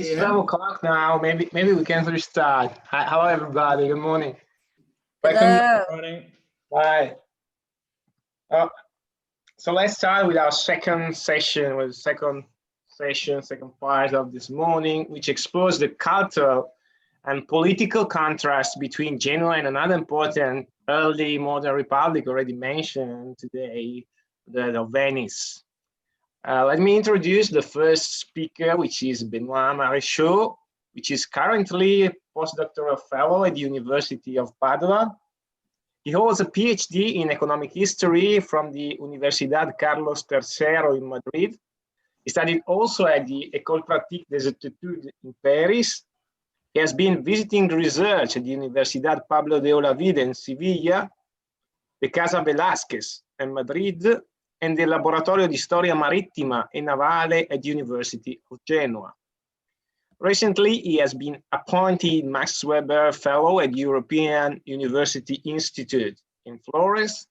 It's 12 o'clock now. Maybe we can restart. Hi, hello, everybody. Good morning. Hello. Good morning. Bye. So let's start with our second part of this morning, which explores the cultural and political contrast between Genoa and another important early modern republic already mentioned today, that of Venice. Let me introduce the first speaker, which is Benoit Maréchaux, which is currently a postdoctoral fellow at the University of Padova. He holds a PhD in economic history from the Universidad Carlos III in Madrid. He studied also at the École Pratique des Études in Paris. He has been visiting research at the Universidad Pablo de Olavide in Sevilla, the Casa Velázquez in Madrid, and the Laboratorio di Storia Marittima e Navale at the University of Genoa. Recently, he has been appointed Max Weber Fellow at the European University Institute in Florence.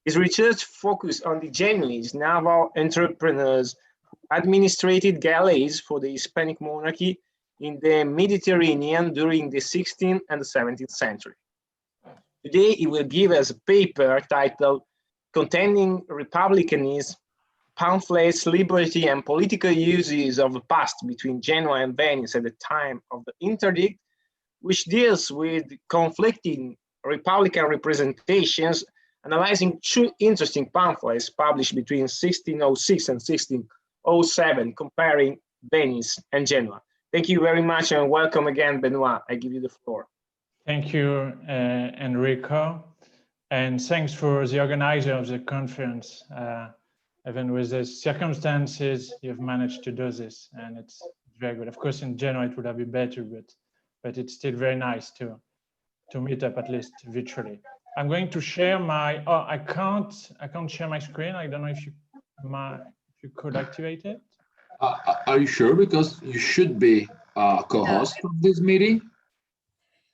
His research focused on the Genoese naval entrepreneurs who administrated galleys for the Hispanic monarchy in the Mediterranean during the 16th and the 17th century. Today, he will give us a paper titled Contending Republicanism, Pamphlets, Liberty, and Political Uses of the Past between Genoa and Venice at the time of the interdict, which deals with conflicting Republican representations, analyzing two interesting pamphlets published between 1606 and 1607, comparing Venice and Genoa. Thank you very much and welcome again, Benoit. I give you the floor. Thank you, Enrico. And thanks for the organizer of the conference. Even with the circumstances, you've managed to do this, and it's very good. Of course, in Genoa, it would have been better, but it's still very nice to meet up, at least virtually. I'm going to share my, I can't share my screen. I don't know if you could activate it. Are you sure? Because you should be co-host of this meeting.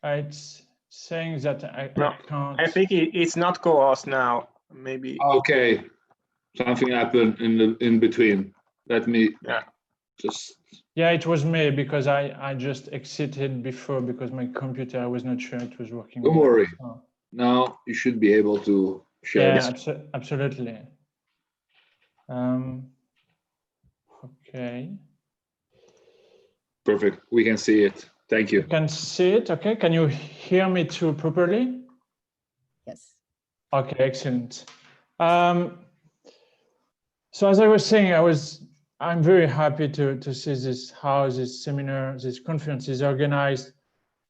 It's saying that I can't. I think it's not co-host now. Maybe. Okay, something happened in between. Let me just. Yeah, it was me because I just exited before because my computer, I was not sure it was working. Don't worry. So. Now you should be able to share. Yeah, absolutely. Okay. Perfect. We can see it. Thank you. You can see it. Okay. Can you hear me too properly? Yes. Okay, excellent. So as I was saying, I'm very happy to see how this seminar, this conference is organized,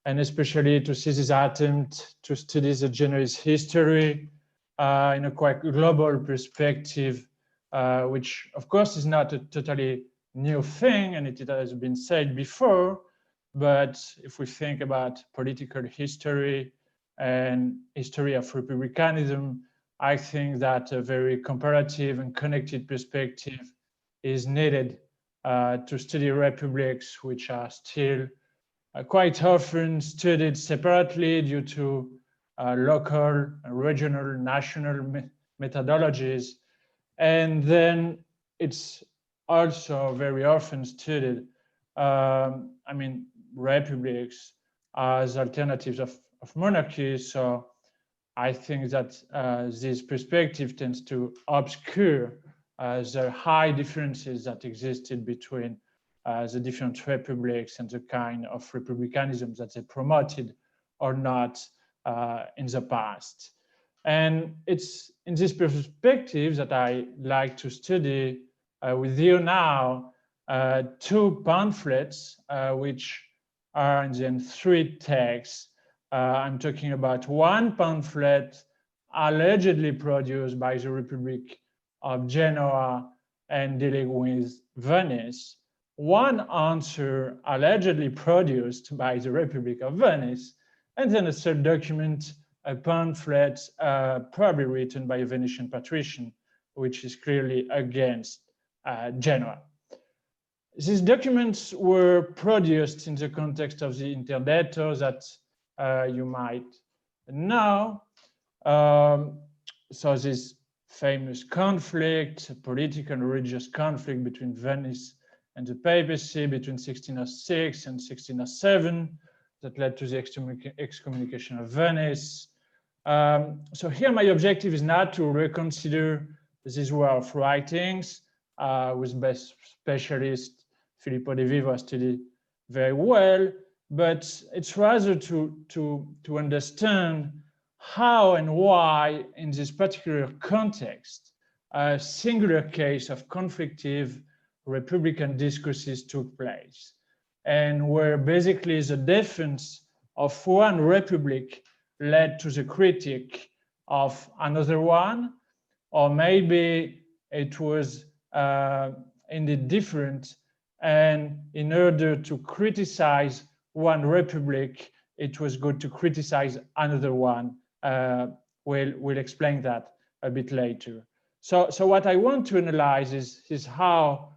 and especially to see this attempt to study the Genoese history in a quite global perspective, which of course is not a totally new thing, and it has been said before. But if we think about political history and history of republicanism, I think that a very comparative and connected perspective is needed to study republics, which are still quite often studied separately due to local, regional, national methodologies. And then it's also very often studied, republics as alternatives of monarchy. So I think that this perspective tends to obscure the high differences that existed between the different republics and the kind of republicanism that they promoted or not in the past. And it's in this perspective that I like to study with you now two pamphlets which are in three texts. I'm talking about one pamphlet allegedly produced by the Republic of Genoa and dealing with Venice, one answer allegedly produced by the Republic of Venice, and then a third document, a pamphlet probably written by a Venetian patrician, which is clearly against Genoa. These documents were produced in the context of the interdetto that you might know. So this famous conflict, political and religious conflict between Venice and the papacy between 1606 and 1607 that led to the excommunication of Venice. So here my objective is not to reconsider this work of writings, with best specialist Filippo De Vivo studied very well, but it's rather to understand how and why in this particular context, a singular case of conflictive Republican discourses took place, and where basically the defense of one republic led to the critique of another one, or maybe it was indeed different, and in order to criticize one republic, it was good to criticize another one. We'll explain that a bit later. So what I want to analyze is how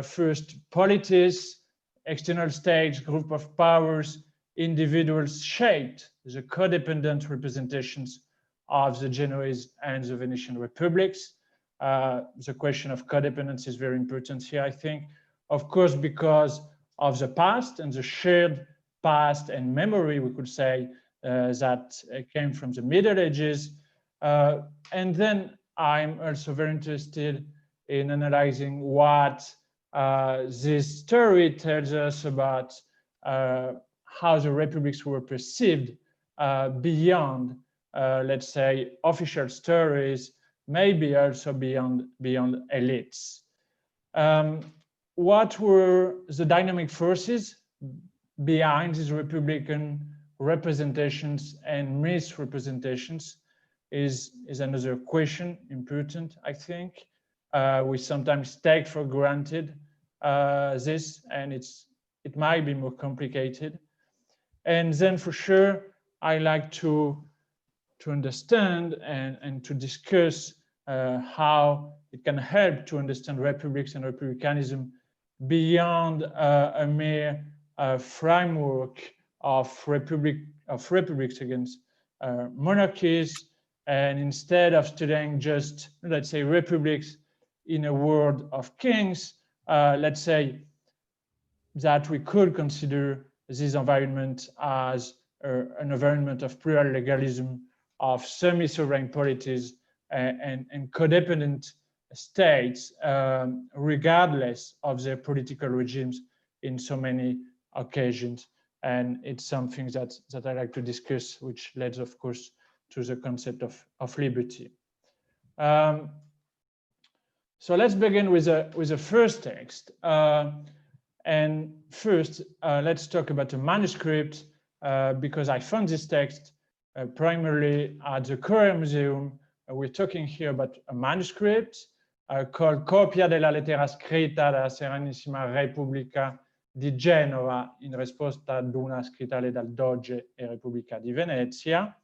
first polities, external states, group of powers, individuals shaped the codependent representations of the Genoese and the Venetian republics. The question of codependence is very important here, I think, of course, because of the past and the shared past and memory, we could say, that came from the Middle Ages. And then I'm also very interested in analyzing what this story tells us about how the republics were perceived beyond, let's say, official stories, maybe also beyond elites. What were the dynamic forces behind these Republican representations and misrepresentations is another question, important, I think. We sometimes take for granted this, and it might be more complicated. And then for sure, I like to understand and to discuss how it can help to understand republics and republicanism beyond a mere framework of republics against monarchies, and instead of studying just, let's say, republics in a world of kings, let's say that we could consider this environment as an environment of plural legalism, of semi-sovereign polities, and codependent states, regardless of their political regimes in so many occasions. And it's something that I like to discuss, which leads, of course, to the concept of liberty. So let's begin with the first text. And first, let's talk about the manuscript, because I found this text primarily at the Korea Museum. We're talking here about a manuscript called Copia della lettera scritta dalla Serenissima Repubblica di Genova in risposta ad una scritta dal Doge e Repubblica di Venezia.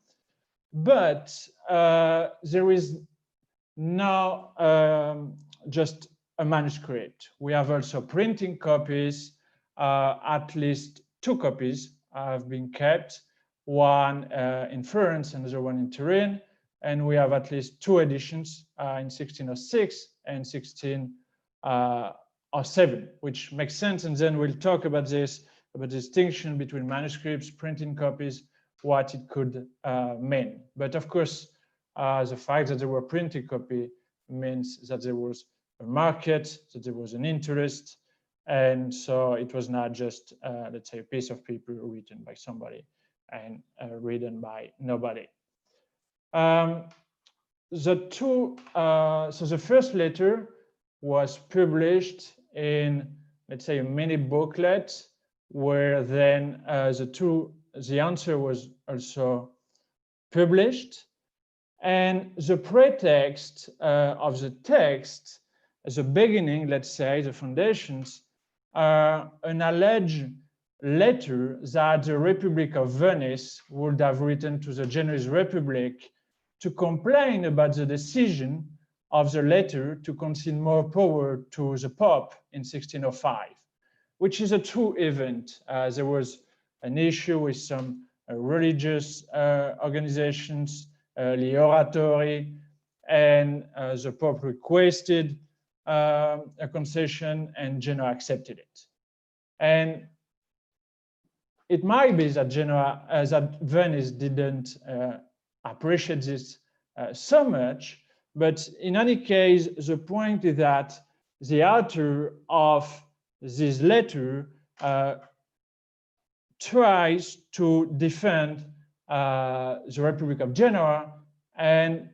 But there is no just a manuscript. We have also printing copies. At least 2 copies have been kept, one in Florence and the other one in Turin. And we have at least 2 editions in 1606 and 1607, which makes sense. And then we'll talk about this, about the distinction between manuscripts, printing copies, what it could mean. But of course, the fact that there were printing copy means that there was a market, that there was an interest. And so it was not just, let's say, a piece of paper written by somebody and written by nobody. So the first letter was published in, let's say, a mini booklet, where then the answer was also published. And the pretext of the text, the beginning, let's say, the foundations, are an alleged letter that the Republic of Venice would have written to the Genoese Republic to complain about the decision of the letter to concede more power to the Pope in 1605, which is a true event. There was an issue with some religious organizations, the oratory, and the Pope requested a concession, and Genoa accepted it. And it might be that that Venice didn't appreciate this so much, but in any case, the point is that the author of this letter tries to defend the Republic of Genoa and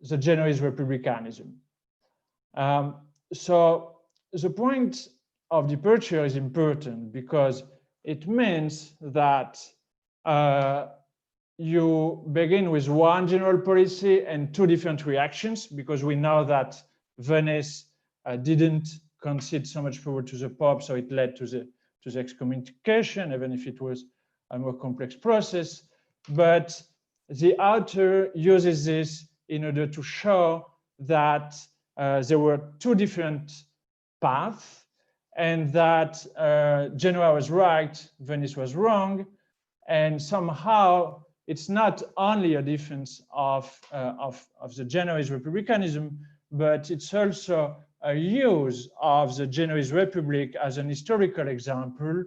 the Genoese republicanism. So the point of departure is important because it means that you begin with one general policy and two different reactions, because we know that Venice didn't concede so much power to the Pope, so it led to the excommunication, even if it was a more complex process. But the author uses this in order to show that there were two different paths, and that Genoa was right, Venice was wrong, and somehow it's not only a defense of the Genoese republicanism, but it's also a use of the Genoese Republic as an historical example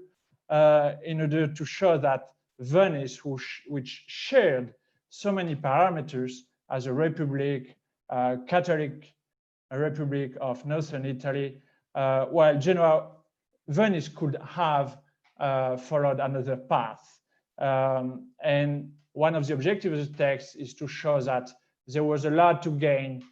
in order to show that Venice, which shared so many parameters as a republic, Catholic Republic of Northern Italy, while Venice could have followed another path. And one of the objectives of the text is to show that there was a lot to gain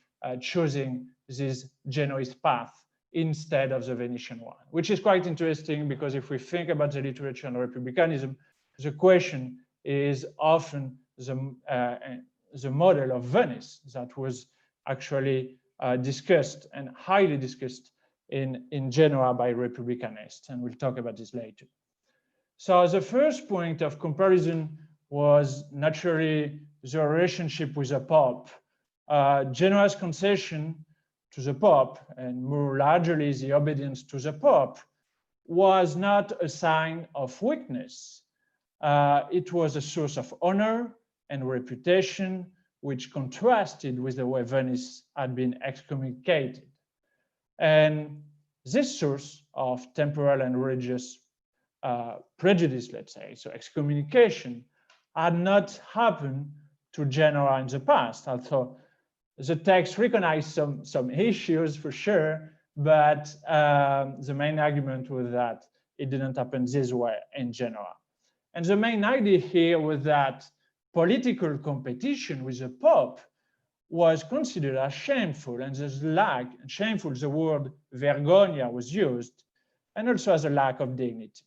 choosing this Genoese path instead of the Venetian one, which is quite interesting because if we think about the literature on republicanism, the question is often the model of Venice that was actually discussed and highly discussed in Genoa by republicanists, and we'll talk about this later. So the first point of comparison was naturally the relationship with the Pope. Genoa's concession to the Pope, and more largely the obedience to the Pope, was not a sign of weakness. It was a source of honor and reputation, which contrasted with the way Venice had been excommunicated. And this source of temporal and religious prejudice, let's say, so excommunication, had not happened to Genoa in the past, although the text recognized some issues for sure, but the main argument was that it didn't happen this way in Genoa. And the main idea here was that political competition with the Pope was considered as shameful, and shameful, the word vergogna was used, and also as a lack of dignity.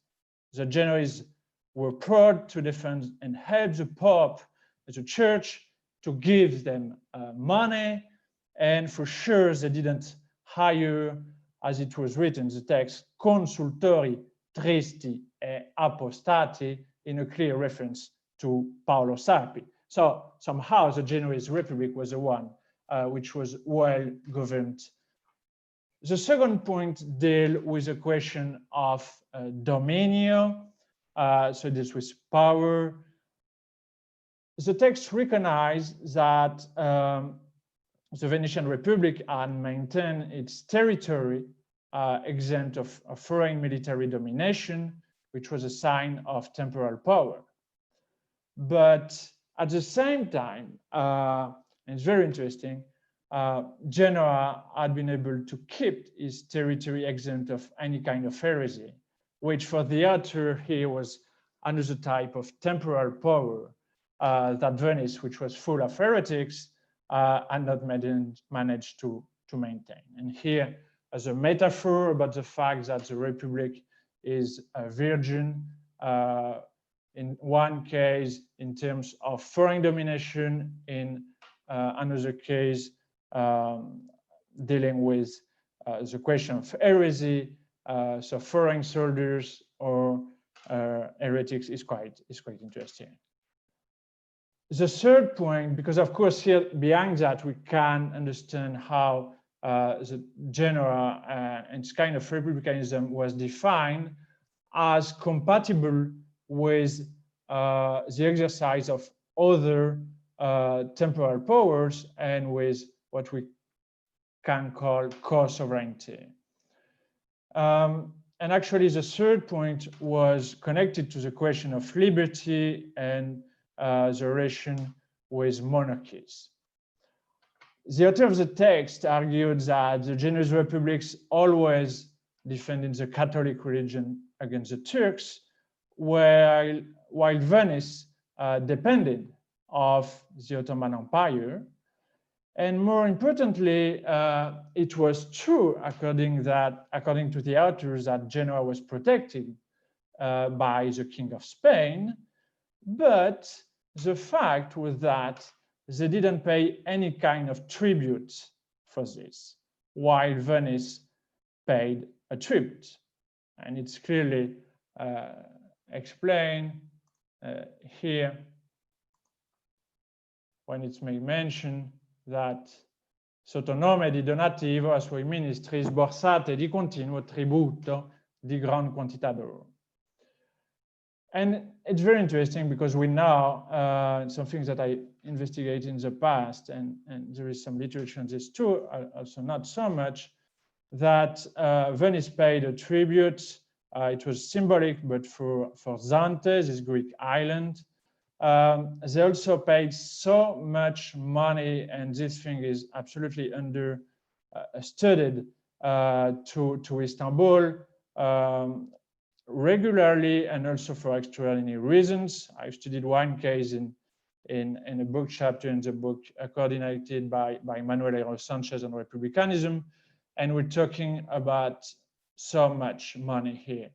The Genoese were proud to defend and help the Pope, the Church, to give them money, and for sure they didn't hire, as it was written in the text, consultori tristi e apostati, in a clear reference to Paolo Sarpi. So somehow the Genoese Republic was the one which was well governed. The second point deals with the question of dominio, so this was power. The text recognized that the Venetian Republic had maintained its territory exempt of foreign military domination, which was a sign of temporal power. But at the same time, and it's very interesting, Genoa had been able to keep its territory exempt of any kind of heresy, which for the author here was another type of temporal power that Venice, which was full of heretics, had not managed to maintain. And here, as a metaphor about the fact that the Republic is a virgin, in one case in terms of foreign domination, in another case dealing with the question of heresy, so foreign soldiers or heretics is quite interesting. The third point, because of course here behind that we can understand how the Genoa and its kind of republicanism was defined as compatible with the exercise of other temporal powers and with what we can call co-sovereignty. And actually, the third point was connected to the question of liberty and the relation with monarchies. The author of the text argued that the Genoese republics always defended the Catholic religion against the Turks, while Venice depended of the Ottoman Empire. And more importantly, it was true, according to the authors, that Genoa was protected by the King of Spain. But the fact was that they didn't pay any kind of tribute for this, while Venice paid a tribute. And it's clearly explained here when it's made mention that sotto nome di donativo a suoi ministri sborsate di continuo tributo di gran quantità d'oro. And it's very interesting because we know some things that I investigated in the past, and there is some literature on this too, also not so much, that Venice paid a tribute. It was symbolic, but for Sánchez, this Greek island. They also paid so much money, and this thing is absolutely studied to Istanbul regularly, and also for extraordinary reasons. I studied one case in a book chapter in the book coordinated by Manuel and Sánchez on republicanism, and we're talking about so much money here.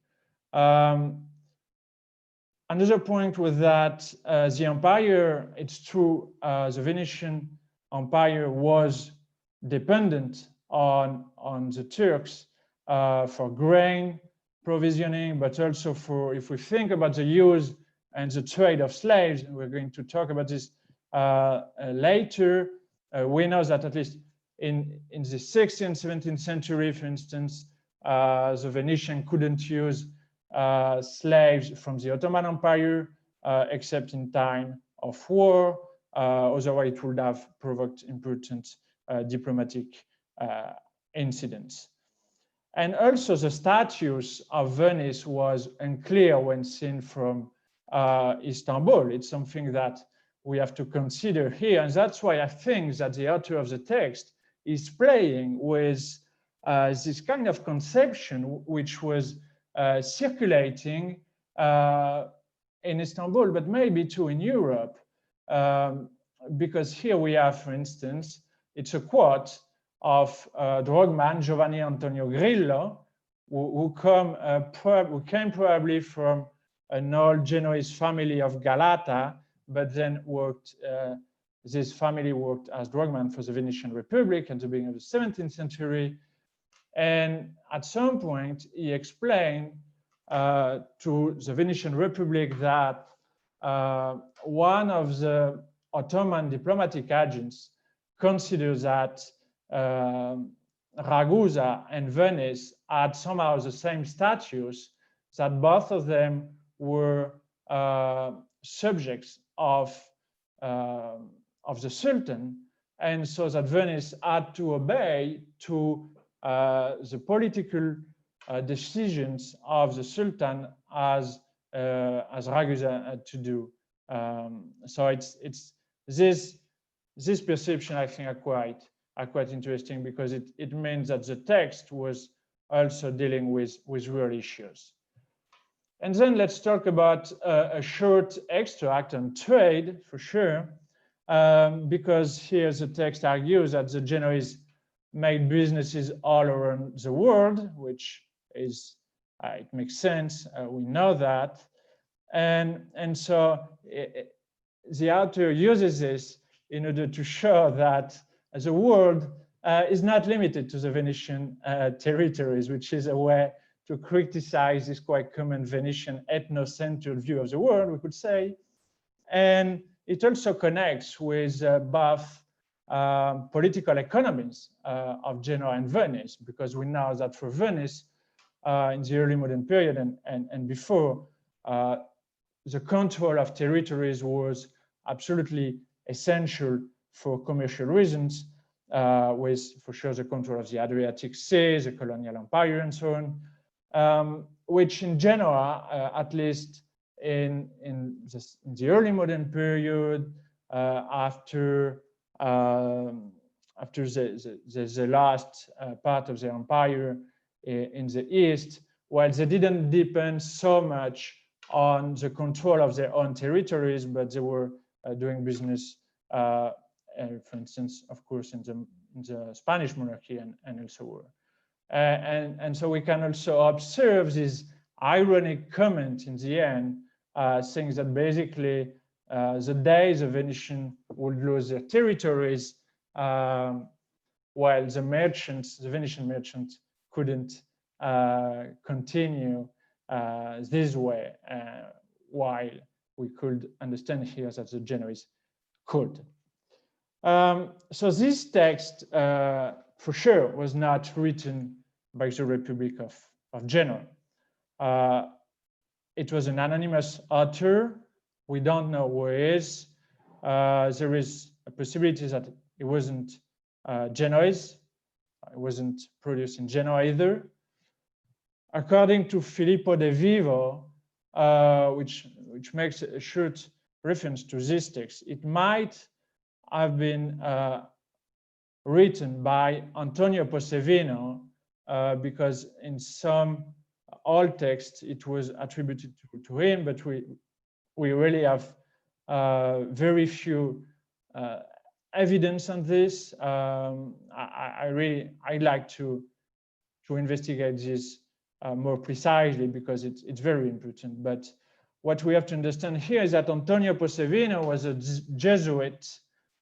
Another point was that the empire, it's true, the Venetian empire was dependent on the Turks for grain provisioning, but also for, if we think about the use and the trade of slaves, and we're going to talk about this later, we know that at least in the 16th, 17th century, for instance, the Venetian couldn't use slaves from the Ottoman Empire, except in time of war. Otherwise, it would have provoked important diplomatic incidents. And also, the status of Venice was unclear when seen from Istanbul. It's something that we have to consider here. And that's why I think that the author of the text is playing with this kind of conception, which was circulating in Istanbul, but maybe too in Europe, because here we have, for instance, it's a quote of drogman Giovanni Antonio Grillo, who came probably from an old Genoese family of Galata, but then worked, this family worked as drogman for the Venetian Republic at the beginning of the 17th century. And at some point, he explained to the Venetian Republic that one of the Ottoman diplomatic agents considered that Ragusa and Venice had somehow the same status, that both of them were subjects of the Sultan, and so that Venice had to obey to the political decisions of the Sultan as Ragusa had to do. So it's this perception, I think, are quite interesting, because it means that the text was also dealing with real issues. And then let's talk about a short extract on trade, for sure, because here the text argues that the Genoese made businesses all around the world, which is, it makes sense, we know that. And so the author uses this in order to show that the world is not limited to the Venetian territories, which is a way to criticize this quite common Venetian ethnocentered view of the world, we could say. And it also connects with both political economies of Genoa and Venice, because we know that for Venice, in the early modern period and before, the control of territories was absolutely essential for commercial reasons. with, for sure, the control of the Adriatic Sea, the colonial empire, and so on, which in Genoa, at least in the early modern period, after the last part of the empire in the east, while they didn't depend so much on the control of their own territories, but they were doing business, for instance, of course, in the Spanish monarchy and elsewhere. And so we can also observe this ironic comment in the end, saying that basically the day the Venetian would lose their territories, while the Venetian merchants couldn't continue this way, while we could understand here that the Genoese could. So this text, for sure, was not written by the Republic of Genoa. It was an anonymous author. We don't know who he is. There is a possibility that it wasn't Genoese. It wasn't produced in Genoa either. According to Filippo de Vivo, which makes a short reference to this text, it might have been written by Antonio Posevino, because in some old texts it was attributed to him, but we really have very few evidence on this. I like to investigate this more precisely, because it's very important. But what we have to understand here is that Antonio Posevino was a Jesuit.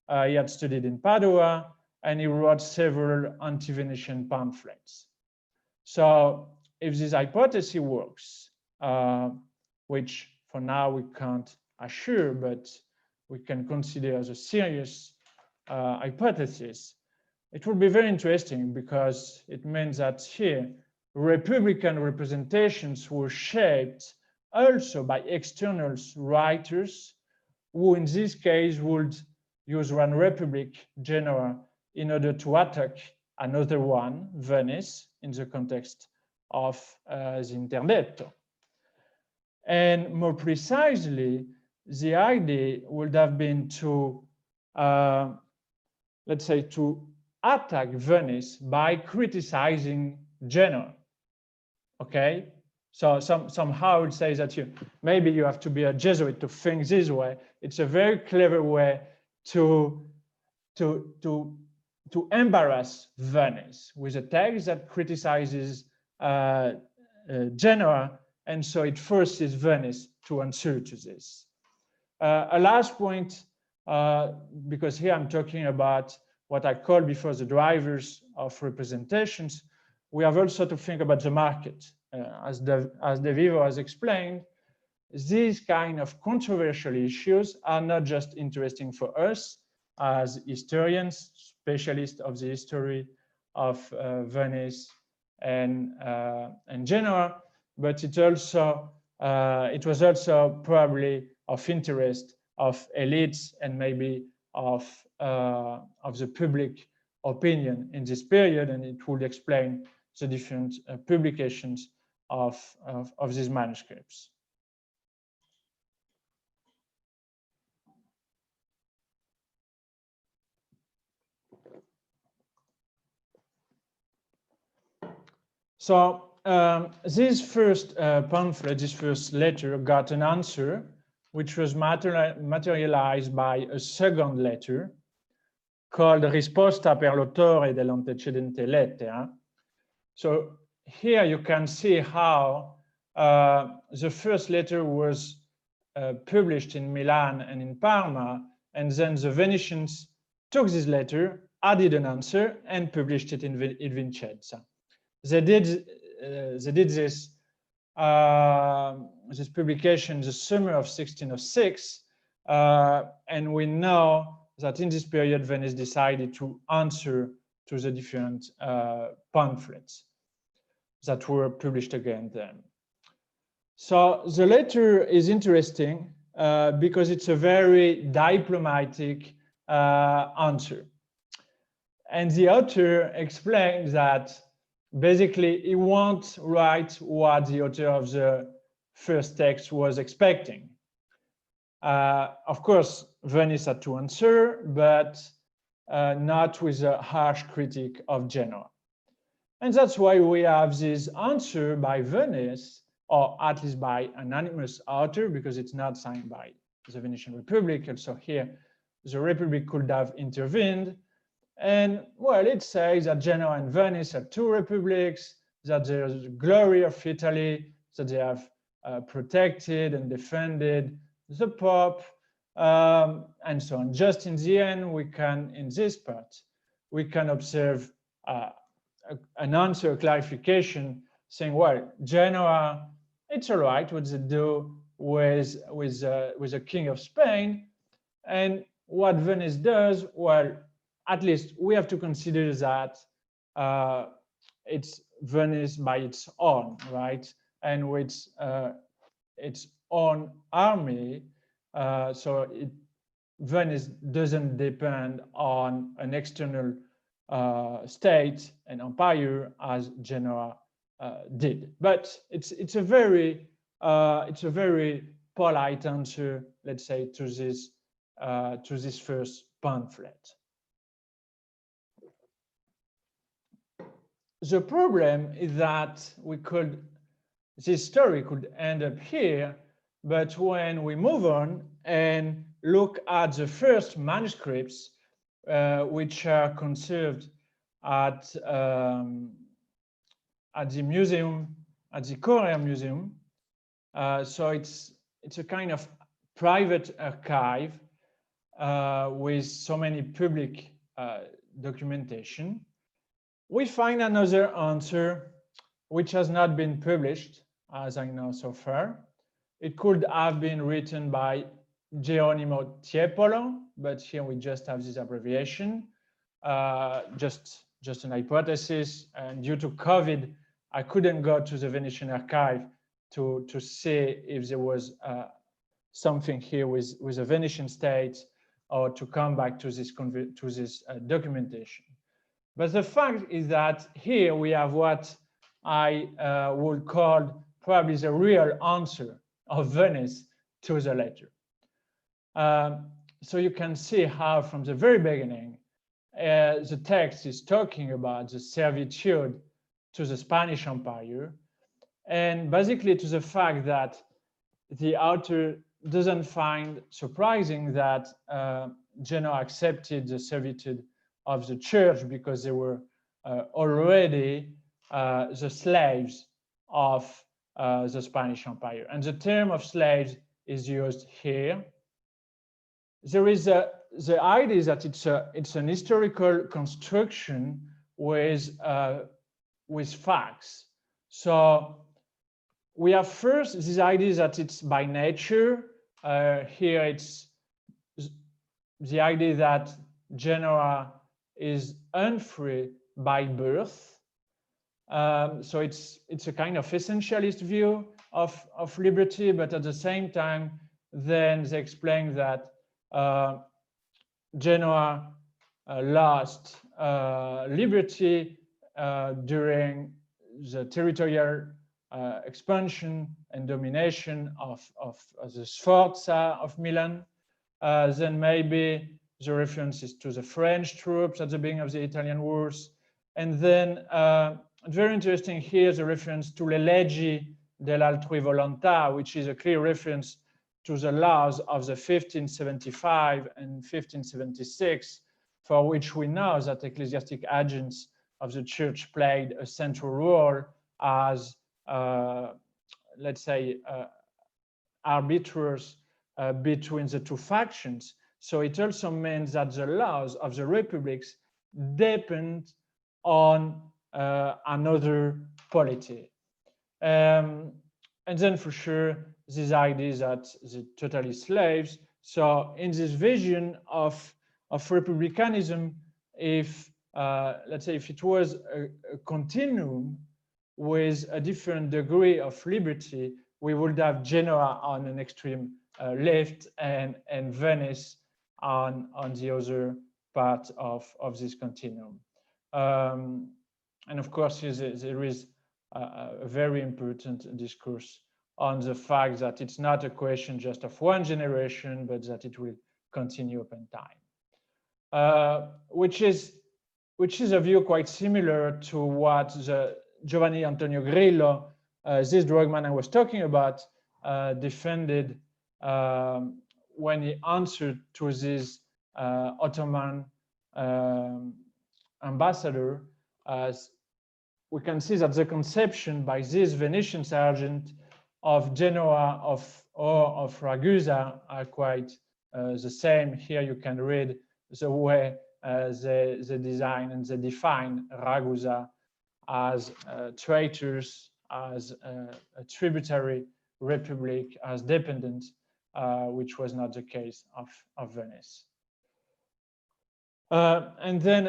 He had studied in Padova, and he wrote several anti-Venetian pamphlets. So if this hypothesis works, which for now we can't assure, but we can consider as a serious hypothesis, it will be very interesting, because it means that here Republican representations were shaped also by external writers, who in this case would use one republic, Genoa, in order to attack another one, Venice, in the context of the interdetto. And more precisely, the idea would have been to, let's say, to attack Venice by criticizing Genoa. Okay, so somehow I would say that maybe you have to be a Jesuit to think this way. It's a very clever way to embarrass Venice with a text that criticizes Genoa, and so it forces Venice to answer to this. A last point, because here I'm talking about what I called before the drivers of representations. We have also to think about the market. As De Vivo has explained, these kind of controversial issues are not just interesting for us as historians, specialists of the history of Venice and Genoa, but it was also probably of interest of elites and maybe of the public opinion in this period, and it would explain the different publications of these manuscripts. So this first pamphlet, this first letter, got an answer, which was materialized by a second letter called Risposta per l'autore dell'antecedente lettera. So here you can see how the first letter was published in Milan and in Parma, and then the Venetians took this letter, added an answer, and published it in Vicenza. They did this publication in the summer of 1606, and we know that in this period Venice decided to answer to the different pamphlets that were published again then. So the letter is interesting because it's a very diplomatic answer. And the author explains that basically he won't write what the author of the first text was expecting. Of course, Venice had to answer, but not with a harsh critique of Genoa. And that's why we have this answer by Venice, or at least by an anonymous author, because it's not signed by the Venetian Republic. And so here, the Republic could have intervened. And well, it says that Genoa and Venice are two republics, that there's the glory of Italy, that they have protected and defended the Pope, and so on. Just in the end, we can, in this part, we can observe an answer, a clarification, saying, well, Genoa, it's all right what they do with the King of Spain, and what Venice does, well, at least we have to consider that it's Venice by its own, right? And with its own army, so Venice doesn't depend on an external state and empire as Genoa did. But it's a very polite answer, let's say, to this first pamphlet. The problem is that this story could end up here, but when we move on and look at the first manuscripts, which are conserved at the museum, at the Korea Museum, so it's a kind of private archive with so many public documentation. We find another answer which has not been published, as I know so far. It could have been written by Geronimo Tiepolo, but here we just have this abbreviation, just an hypothesis. And due to COVID, I couldn't go to the Venetian archive to see if there was something here with the Venetian state, or to come back to this documentation. But the fact is that here we have what I would call probably the real answer of Venice to the letter. So you can see how from the very beginning, the text is talking about the servitude to the Spanish Empire, and basically to the fact that the author doesn't find surprising that Genoa accepted the servitude of the church, because they were already the slaves of the Spanish Empire. And the term of slaves is used here. There is the idea that it's an historical construction with facts. So we have first this idea that it's by nature. Here it's the idea that Genoa is unfree by birth. So it's a kind of essentialist view of liberty, but at the same time, then they explain that Genoa lost liberty during the territorial expansion and domination of the Sforza of Milan. Then maybe the references to the French troops at the beginning of the Italian wars. And then very interesting here, the reference to le leggi dell'altrui volontà, which is a clear reference to the laws of the 1575 and 1576, for which we know that ecclesiastic agents of the church played a central role as, let's say, arbiters between the two factions. So it also means that the laws of the republics depend on another polity. And then for sure, this idea that they're totally slaves. So in this vision of republicanism, if let's say if it was a continuum with a different degree of liberty, we would have Genoa on an extreme left and Venice on the other part of this continuum. And of course, there is a very important discourse on the fact that it's not a question just of one generation, but that it will continue up in time, which is a view quite similar to what the Giovanni Antonio Grillo, this drugman I was talking about, defended when he answered to this Ottoman ambassador. As we can see that the conception by this Venetian sergeant of Genoa or of Ragusa are quite the same. Here you can read the way they design and they define Ragusa as traitors, as a tributary republic, as dependent, which was not the case of Venice. And then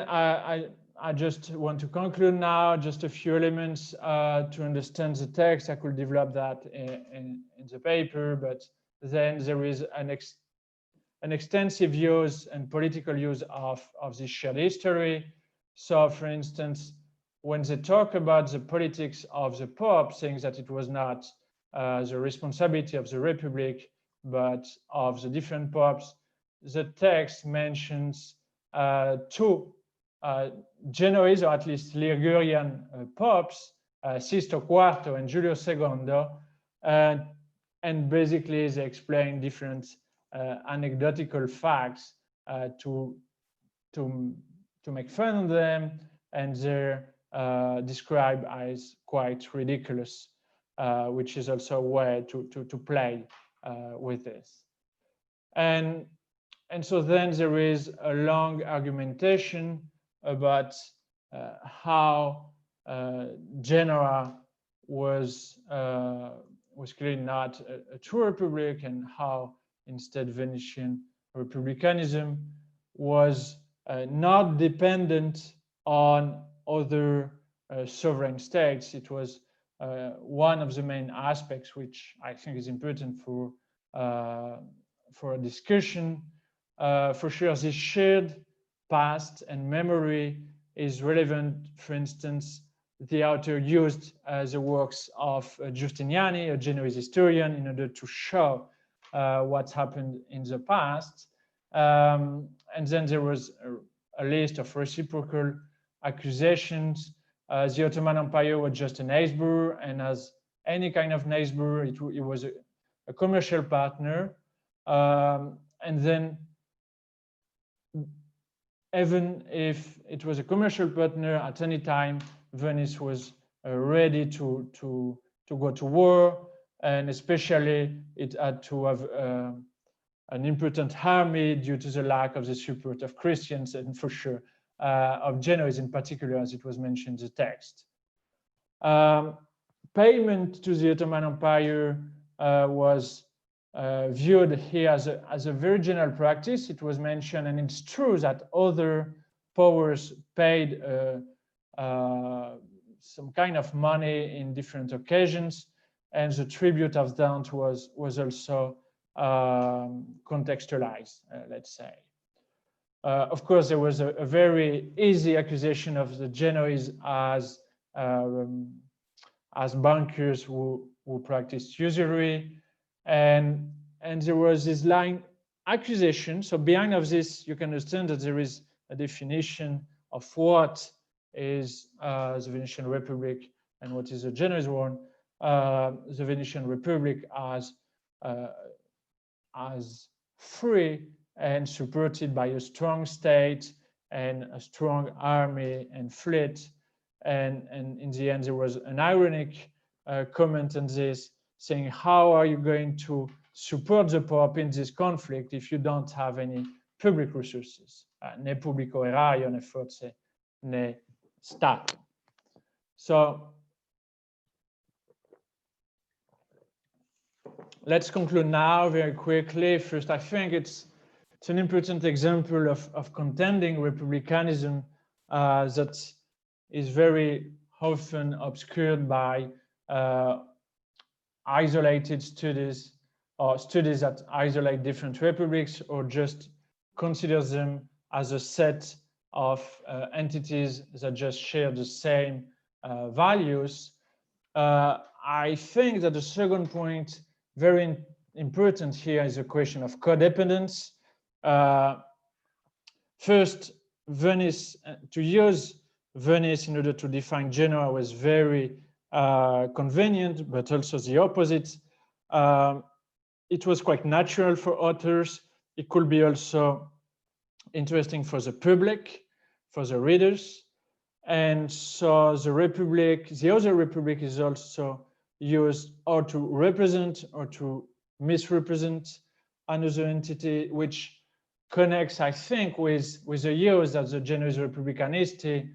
I just want to conclude now, just a few elements to understand the text. I could develop that in the paper, but then there is an extensive use and political use of this shared history. So for instance, when they talk about the politics of the Pope, saying that it was not the responsibility of the Republic, but of the different popes, the text mentions two Genoese, or at least Ligurian popes, Sisto IV and Giulio II, and basically they explain different anecdotal facts to make fun of them, and they're described as quite ridiculous, which is also a way to play with this. And so then there is a long argumentation about how Genoa was clearly not a true republic, and how instead Venetian republicanism was not dependent on other sovereign states. It was one of the main aspects which I think is important for a discussion. For sure, this shared past and memory is relevant. For instance, the author used the works of Giustiniani, a Genoese historian, in order to show what happened in the past. And then there was a list of reciprocal accusations. The Ottoman Empire was just a neighbor, and as any kind of neighbor, it was a commercial partner. And then even if it was a commercial partner, at any time, Venice was ready to go to war, and especially it had to have an important army due to the lack of the support of Christians, and for sure of Genoese in particular, as it was mentioned in the text. Payment to the Ottoman Empire was viewed here as a very general practice. It was mentioned, and it's true that other powers paid some kind of money in different occasions, and the tribute of Dante was also contextualized, let's say. Of course, there was a very easy accusation of the Genoese as bankers who practiced usury, and there was this line accusation. So behind of this, you can understand that there is a definition of what is the Venetian Republic and what is the Genoese one. The Venetian Republic as free and supported by a strong state and a strong army and fleet. And in the end, there was an ironic comment on this, saying, how are you going to support the Pope in this conflict if you don't have any public resources? Ne publico erario, ne forze, ne Stato. So let's conclude now very quickly. First, I think it's an important example of contending republicanism that is very often obscured by isolated studies, or studies that isolate different republics, or just consider them as a set of entities that just share the same values. I think that the second point, very important here, is a question of codependence. First, Venice, to use Venice in order to define Genoa was very convenient, but also the opposite. It was quite natural for authors. It could be also interesting for the public, for the readers. And so the Republic, the other Republic, is also used or to represent or to misrepresent another entity, which connects, I think, with the use that the Genoese Republicanisti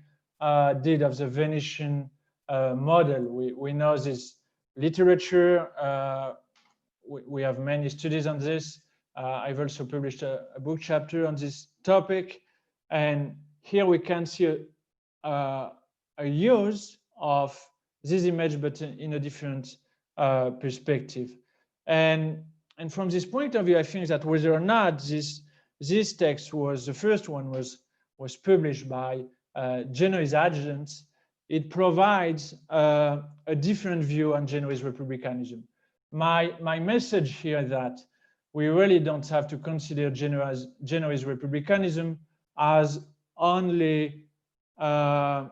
did of the Venetian model. We know this literature. We have many studies on this. I've also published a book chapter on this topic. And here we can see a use of this image, but in a different perspective. And from this point of view, I think that whether or not this text was, the first one was published by Genoese agents, it provides a different view on Genoese republicanism. My message here is that we really don't have to consider Genoese republicanism as only the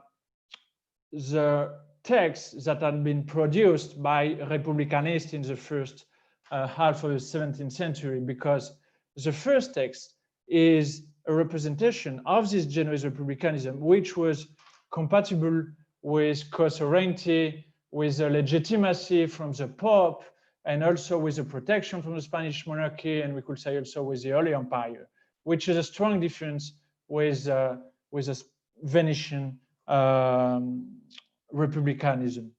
texts that had been produced by republicanists in the first half of the 17th century, because the first text is a representation of this Genoese republicanism, which was compatible with co-sovereignty, with the legitimacy from the Pope, and also with the protection from the Spanish monarchy, and we could say also with the Holy Empire, which is a strong difference with the Venetian republicanism.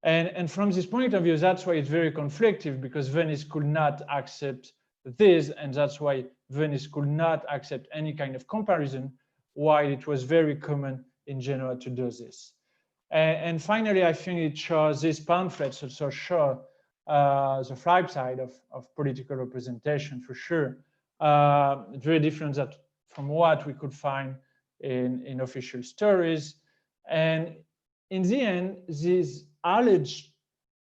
And from this point of view, that's why it's very conflictive, because Venice could not accept this, and that's why Venice could not accept any kind of comparison, while it was very common in Genoa to do this. And finally, I think it shows, these pamphlets also show the flip side of political representation, for sure. Very different from what we could find in official stories. And in the end, this alleged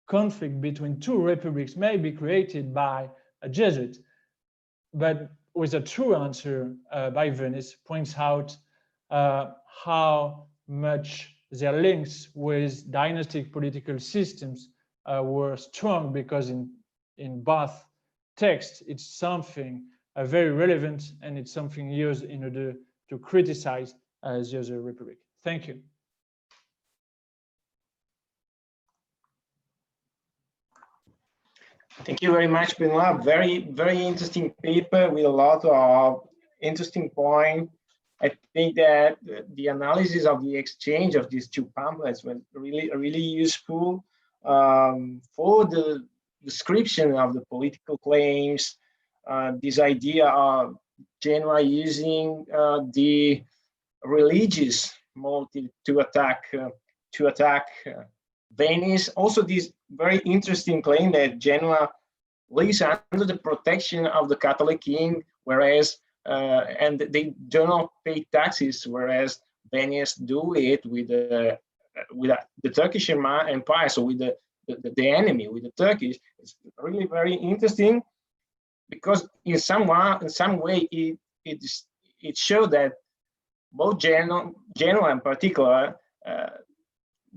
conflict between two republics may be created by a Jesuit, but with a true answer by Venice points out how much their links with dynastic political systems were strong, because in both texts, it's something very relevant, and it's something used in order to criticize the other republic. Thank you. Thank you very much, Benoit. Very, very interesting paper with a lot of interesting points. I think that the analysis of the exchange of these two pamphlets was really useful for the description of the political claims, this idea of Genoa using the religious motive to attack Venice. Also, this very interesting claim that Genoa lives under the protection of the Catholic king, whereas and they do not pay taxes, whereas Venice do it with the Turkish Empire, so with the enemy, with the Turkish. It's really very interesting, because in some way it showed that both Genoa in particular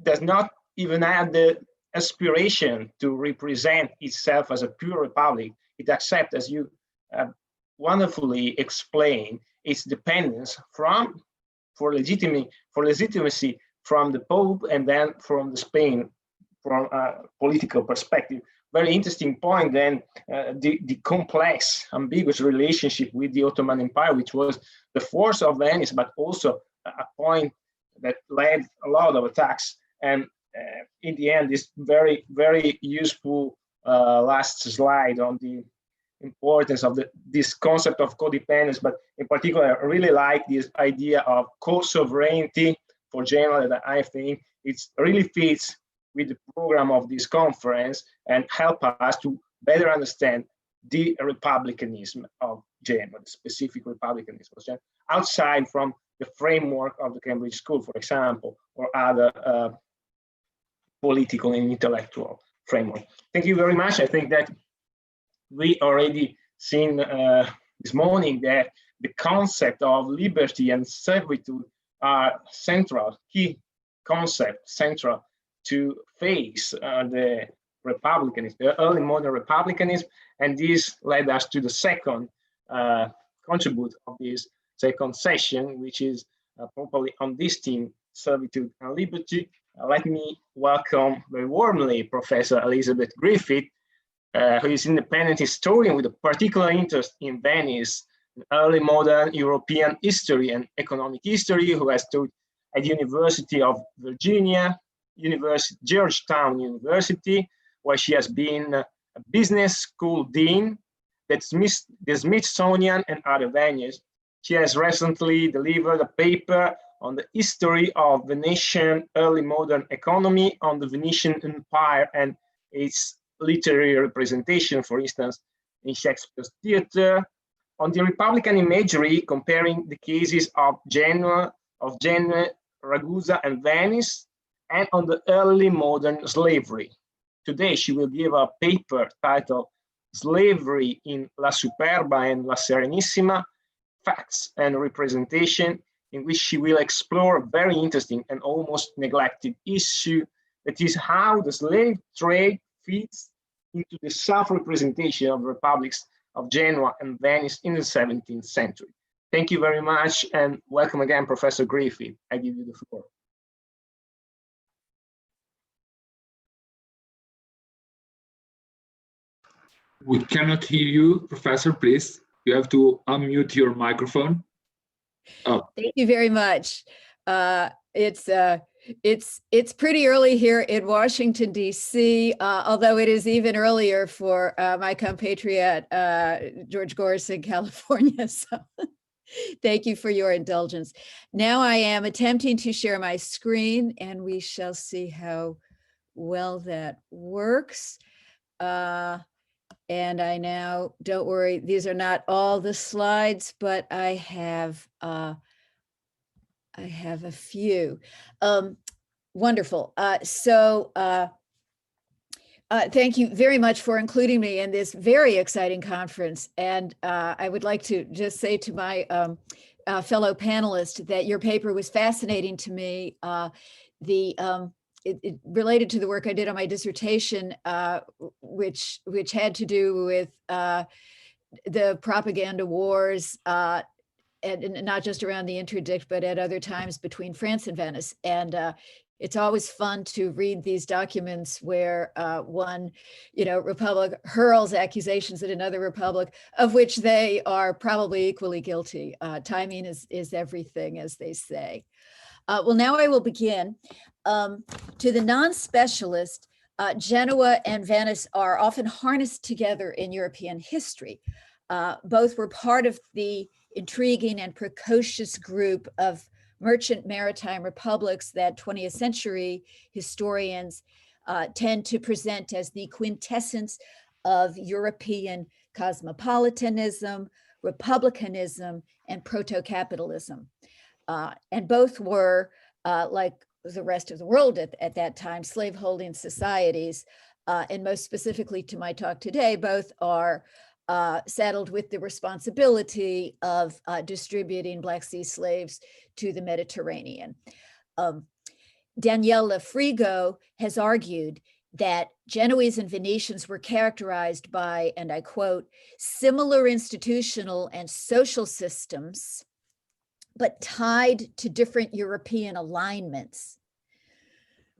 does not even have the aspiration to represent itself as a pure republic. It accepts, as you wonderfully explained, its dependence for legitimacy from the Pope, and then from the Spain, from a political perspective. Very interesting point. Then the complex, ambiguous relationship with the Ottoman Empire, which was the force of Venice, but also a point that led a lot of attacks. And in the end, this very, very useful last slide on the importance of this concept of codependence, but in particular, I really like this idea of co-sovereignty for Genoa, that I think it really fits with the program of this conference and help us to better understand the republicanism of Genoa, the specific republicanism of Genoa, outside from the framework of the Cambridge School, for example, or other political and intellectual framework. Thank you very much. I think that we already seen this morning that the concept of liberty and servitude are central, key concept, central to face the republicanism, the early modern republicanism, and this led us to the second contribute of this second session, which is properly on this theme, servitude and liberty. Let me welcome very warmly Professor Elisabetta Griffith, who is an independent historian with a particular interest in Venice, early modern European history and economic history, who has taught at the University of Virginia, Georgetown University, where she has been a business school dean, the Smithsonian and other venues. She has recently delivered a paper on the history of Venetian early modern economy, on the Venetian Empire and its literary representation, for instance, in Shakespeare's theater, on the Republican imagery, comparing the cases of Genoa, Ragusa, and Venice, and on the early modern slavery. Today, she will give a paper titled Slavery in La Superba and La Serenissima, Facts and Representation, in which she will explore a very interesting and almost neglected issue, that is how the slave trade fits into the self-representation of the republics of Genoa and Venice in the 17th century. Thank you very much, and welcome again, Professor Griffith. I give you the floor. We cannot hear you, Professor, please. You have to unmute your microphone. Oh. Thank you very much. It's pretty early here in Washington, D.C., although it is even earlier for my compatriot, George Gorse in California. So thank you for your indulgence. Now I am attempting to share my screen, and we shall see how well that works. And I now, don't worry, these are not all the slides, but I have a few. Wonderful. Thank you very much for including me in this very exciting conference. And I would like to just say to my fellow panelists that your paper was fascinating to me. It related to the work I did on my dissertation, which had to do with the propaganda wars, and not just around the interdict, but at other times between France and Venice. And it's always fun to read these documents where one, republic hurls accusations at another republic, of which they are probably equally guilty. Timing is everything, as they say. Well, now I will begin. To the non-specialist, Genoa and Venice are often harnessed together in European history. Both were part of the intriguing and precocious group of merchant maritime republics that 20th century historians tend to present as the quintessence of European cosmopolitanism, republicanism, and proto-capitalism. And both were, like the rest of the world at that time, slaveholding societies. And most specifically to my talk today, both are saddled with the responsibility of distributing Black Sea slaves to the Mediterranean. Daniele Frigo has argued that Genoese and Venetians were characterized by, and I quote, similar institutional and social systems, but tied to different European alignments.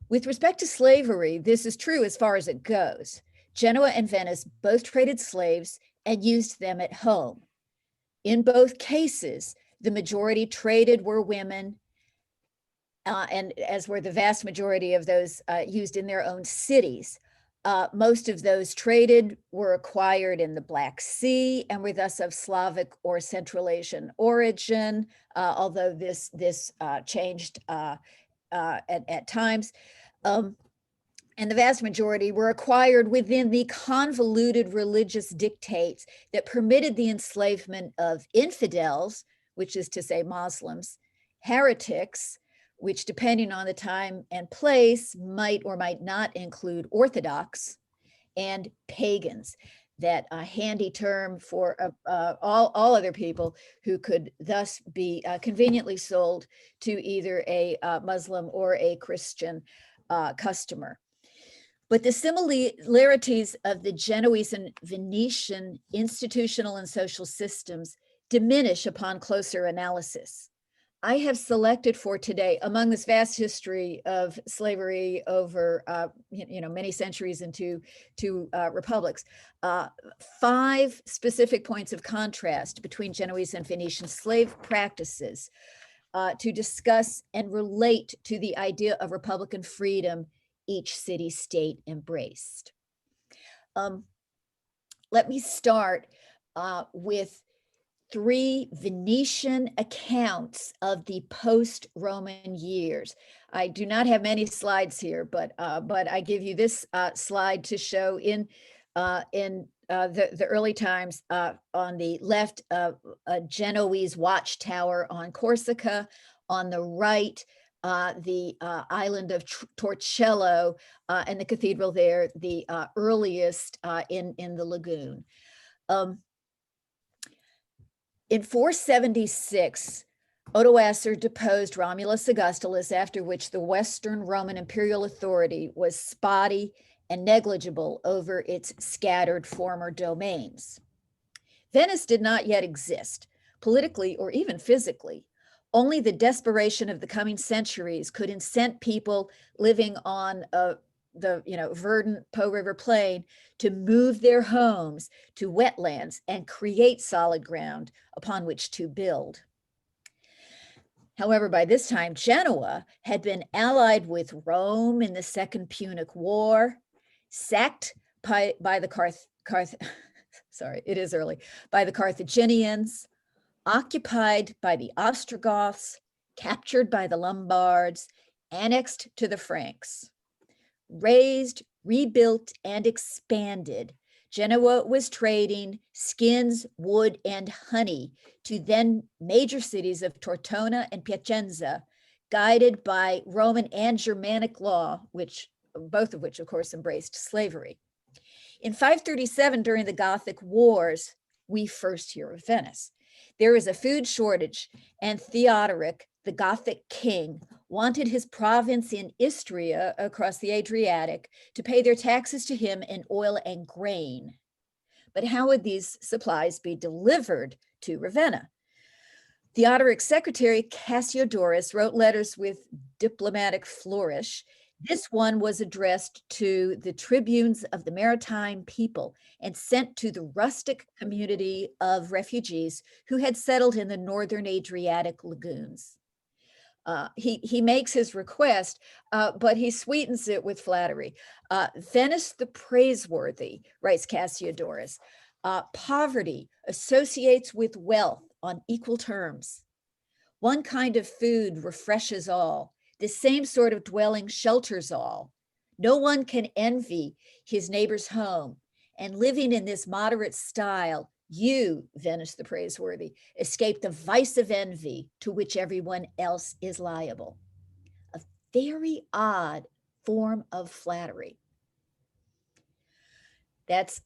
With respect to slavery, this is true as far as it goes. Genoa and Venice both traded slaves and used them at home. In both cases, the majority traded were women, and as were the vast majority of those used in their own cities. Most of those traded were acquired in the Black Sea and were thus of Slavic or Central Asian origin, although this changed at times. and the vast majority were acquired within the convoluted religious dictates that permitted the enslavement of infidels, which is to say Muslims, heretics, which depending on the time and place might or might not include Orthodox, and pagans, that a handy term for all other people who could thus be conveniently sold to either a Muslim or a Christian customer. But the similarities of the Genoese and Venetian institutional and social systems diminish upon closer analysis. I have selected for today, among this vast history of slavery over many centuries and two republics, 5 specific points of contrast between Genoese and Venetian slave practices to discuss and relate to the idea of republican freedom each city-state embraced. Let me start with 3 Venetian accounts of the post-Roman years. I do not have many slides here, but I give you this slide to show in the early times. On the left, a Genoese watchtower on Corsica. On the right, the island of Torcello and the cathedral there, the earliest in the lagoon. In 476, Odoacer deposed Romulus Augustulus, after which the Western Roman imperial authority was spotty and negligible over its scattered former domains. Venice did not yet exist, politically or even physically. Only the desperation of the coming centuries could incent people living on the verdant Po River plain to move their homes to wetlands and create solid ground upon which to build. However, by this time, Genoa had been allied with Rome in the Second Punic War, sacked by the by the Carthaginians, occupied by the Ostrogoths, captured by the Lombards, annexed to the Franks. Raised, rebuilt, and expanded, Genoa was trading skins, wood, and honey to then major cities of Tortona and Piacenza, guided by Roman and Germanic law, both of which, of course, embraced slavery. In 537, during the Gothic Wars, we first hear of Venice. There is a food shortage, and Theodoric, the Gothic king, wanted his province in Istria across the Adriatic to pay their taxes to him in oil and grain. But how would these supplies be delivered to Ravenna? Theodoric's secretary, Cassiodorus, wrote letters with diplomatic flourish. This one was addressed to the tribunes of the maritime people and sent to the rustic community of refugees who had settled in the northern Adriatic lagoons. He makes his request, but he sweetens it with flattery. Venice the praiseworthy, writes Cassiodorus, poverty associates with wealth on equal terms. One kind of food refreshes all. The same sort of dwelling shelters all. No one can envy his neighbor's home. And living in this moderate style, you, Venice the praiseworthy, escape the vice of envy to which everyone else is liable. A very odd form of flattery. That's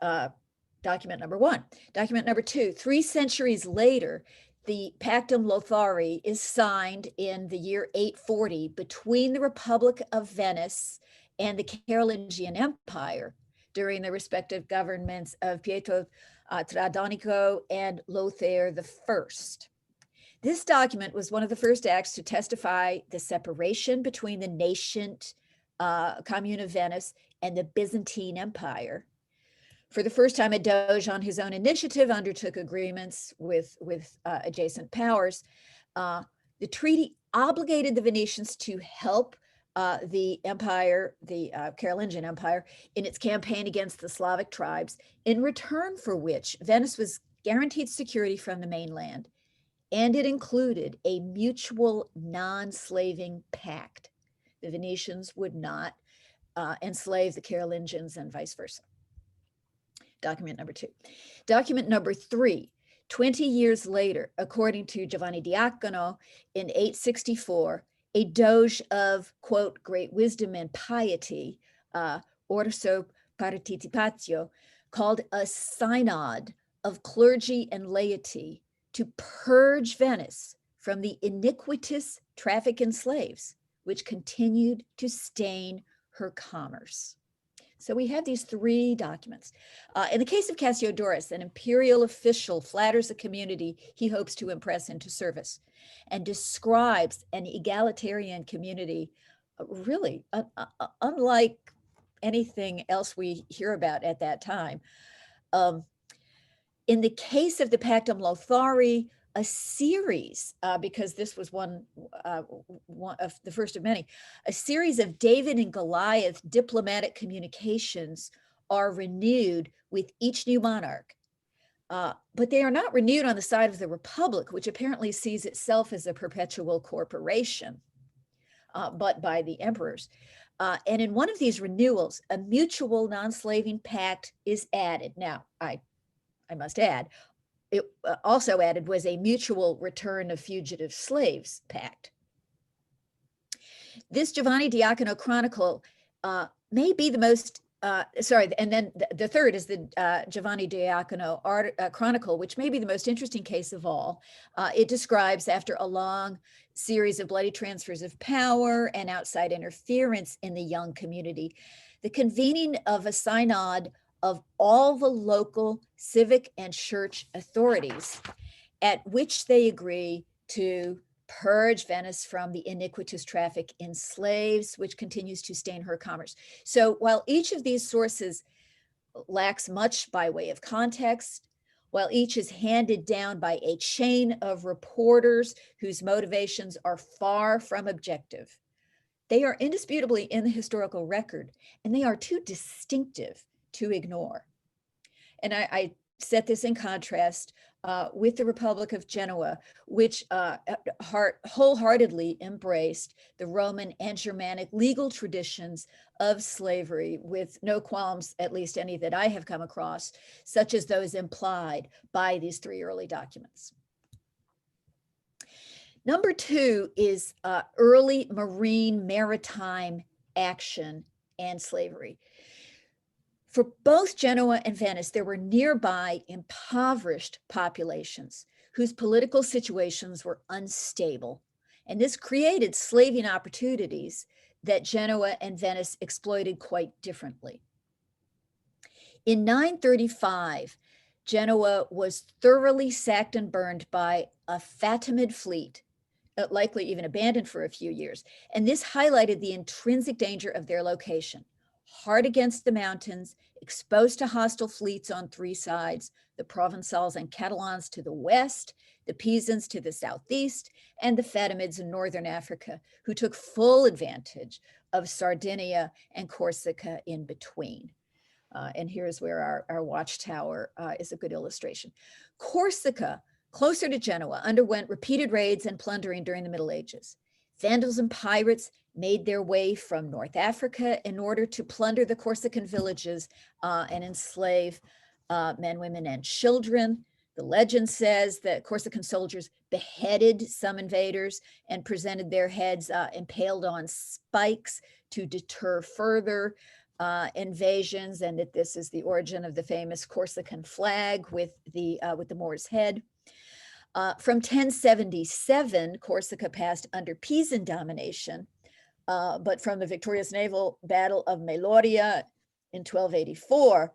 document number 1. Document number 2, 3 centuries later, the Pactum Lothari is signed in the year 840 between the Republic of Venice and the Carolingian Empire during the respective governments of Pietro Tradonico and Lothair I. This document was one of the first acts to testify the separation between the nascent Commune of Venice and the Byzantine Empire. For the first time, a doge on his own initiative undertook agreements with adjacent powers. The treaty obligated the Venetians to help the empire, the Carolingian Empire, in its campaign against the Slavic tribes, in return for which Venice was guaranteed security from the mainland. And it included a mutual non-slaving pact. The Venetians would not enslave the Carolingians and vice versa. Document number 2. Document number 3, 20 years later, according to Giovanni Diacono in 864, a doge of, quote, great wisdom and piety, orso participatio, called a synod of clergy and laity to purge Venice from the iniquitous traffic in slaves, which continued to stain her commerce. So we have these 3 documents. In the case of Cassiodorus, an imperial official flatters a community he hopes to impress into service and describes an egalitarian community really unlike anything else we hear about at that time. In the case of the Pactum Lothari, a series, because this was one of the first of many, a series of David and Goliath diplomatic communications are renewed with each new monarch. But they are not renewed on the side of the Republic, which apparently sees itself as a perpetual corporation, but by the emperors. And in one of these renewals, a mutual non-slaving pact is added. Now, I must add, it also added was a mutual return of fugitive slaves pact. This Giovanni Diacono chronicle may be the most, and then the third is the Giovanni Diacono chronicle, which may be the most interesting case of all. It describes, after a long series of bloody transfers of power and outside interference in the young community, the convening of a synod of all the local civic and church authorities, at which they agree to purge Venice from the iniquitous traffic in slaves, which continues to stain her commerce. So while each of these sources lacks much by way of context, while each is handed down by a chain of reporters whose motivations are far from objective, they are indisputably in the historical record, and they are too distinctive to ignore. And I set this in contrast with the Republic of Genoa, which wholeheartedly embraced the Roman and Germanic legal traditions of slavery with no qualms, at least any that I have come across, such as those implied by these 3 early documents. Number 2 is early marine maritime action and slavery. For both Genoa and Venice, there were nearby impoverished populations whose political situations were unstable. And this created slaving opportunities that Genoa and Venice exploited quite differently. In 935, Genoa was thoroughly sacked and burned by a Fatimid fleet, likely even abandoned for a few years. And this highlighted the intrinsic danger of their location. Hard against the mountains, exposed to hostile fleets on 3 sides, the Provençals and Catalans to the west, the Pisans to the southeast, and the Fatimids in northern Africa, who took full advantage of Sardinia and Corsica in between. And here's where our watchtower is a good illustration. Corsica, closer to Genoa, underwent repeated raids and plundering during the Middle Ages. Vandals and pirates made their way from North Africa in order to plunder the Corsican villages and enslave men, women, and children. The legend says that Corsican soldiers beheaded some invaders and presented their heads impaled on spikes to deter further invasions, and that this is the origin of the famous Corsican flag with the Moor's head. From 1077, Corsica passed under Pisan domination, but from the victorious naval battle of Meloria in 1284,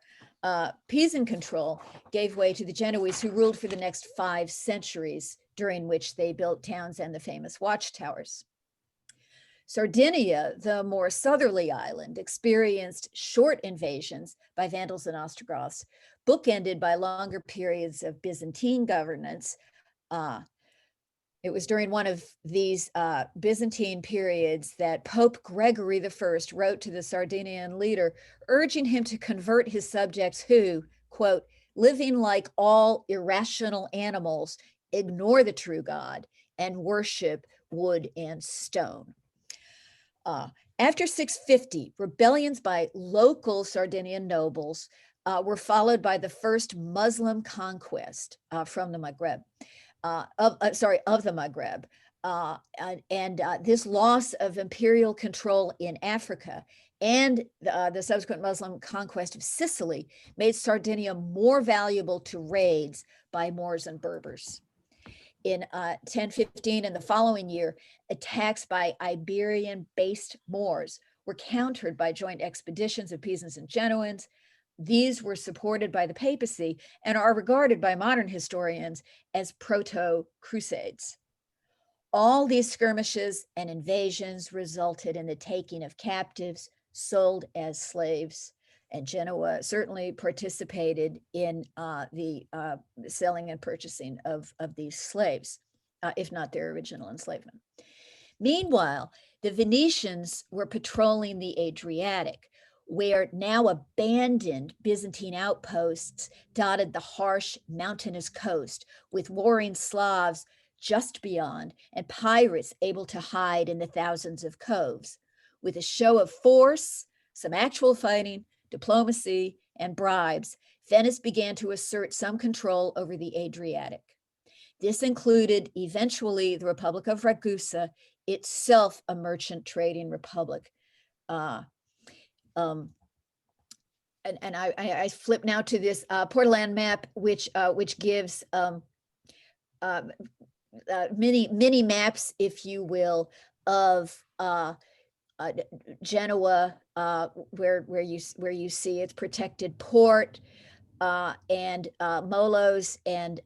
Pisan control gave way to the Genoese, who ruled for the next 5 centuries, during which they built towns and the famous watchtowers. Sardinia, the more southerly island, experienced short invasions by Vandals and Ostrogoths, bookended by longer periods of Byzantine governance. It was during one of these Byzantine periods that Pope Gregory I wrote to the Sardinian leader, urging him to convert his subjects who, quote, living like all irrational animals, ignore the true God and worship wood and stone. After 650, rebellions by local Sardinian nobles were followed by the first Muslim conquest from the Maghreb, of the Maghreb. This loss of imperial control in Africa and the subsequent Muslim conquest of Sicily made Sardinia more valuable to raids by Moors and Berbers. In 1015 and the following year, attacks by Iberian-based Moors were countered by joint expeditions of Pisans and Genoans. These were supported by the papacy and are regarded by modern historians as proto-crusades. All these skirmishes and invasions resulted in the taking of captives sold as slaves, and Genoa certainly participated in the selling and purchasing of these slaves, if not their original enslavement. Meanwhile, the Venetians were patrolling the Adriatic, where now abandoned Byzantine outposts dotted the harsh mountainous coast, with warring Slavs just beyond and pirates able to hide in the thousands of coves. With a show of force, some actual fighting, diplomacy, and bribes, Venice began to assert some control over the Adriatic. This included eventually the Republic of Ragusa, itself a merchant trading republic. I flip now to this Portolan map, which gives mini maps, if you will, of Genoa, where you see its protected port and molos and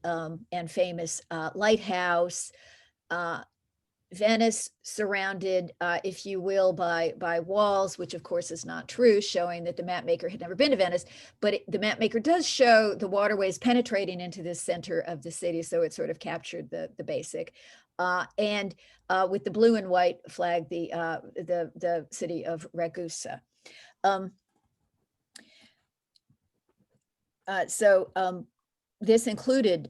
famous lighthouse. Venice surrounded, if you will, by walls, which of course is not true, showing that the map maker had never been to Venice, but the map maker does show the waterways penetrating into the center of the city, so it sort of captured the basic. And with the blue and white flag, the city of Ragusa. This included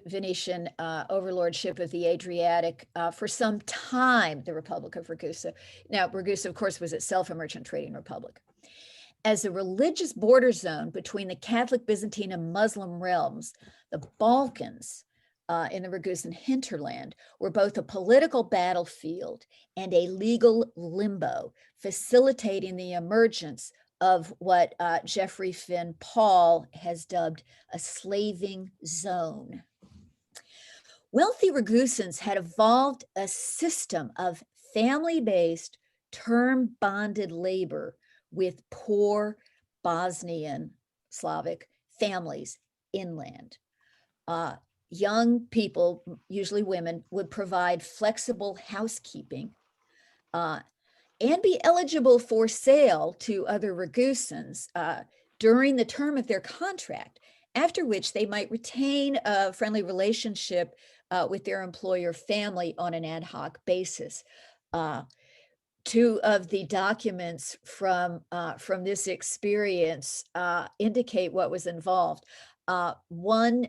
Venetian overlordship of the Adriatic for some time, the Republic of Ragusa. Now, Ragusa, of course, was itself a merchant trading republic. As a religious border zone between the Catholic, Byzantine, and Muslim realms, the Balkans in the Ragusan hinterland were both a political battlefield and a legal limbo, facilitating the emergence of what Geoffrey Finn Paul has dubbed a slaving zone. Wealthy Ragusans had evolved a system of family-based, term-bonded labor with poor Bosnian Slavic families inland. Young people, usually women, would provide flexible housekeeping and be eligible for sale to other Ragusans during the term of their contract, after which they might retain a friendly relationship with their employer family on an ad hoc basis. Two of the documents from this experience indicate what was involved. One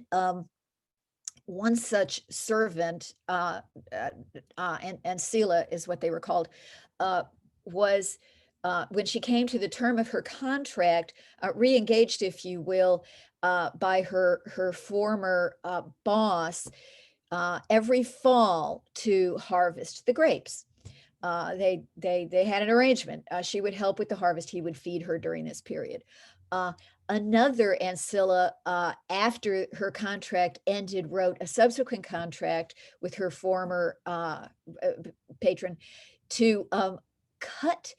such servant, and Sila is what they were called, was when she came to the term of her contract, re-engaged, if you will, by her former boss every fall to harvest the grapes. They had an arrangement. She would help with the harvest. He would feed her during this period. Another Ancilla, after her contract ended, wrote a subsequent contract with her former patron to cut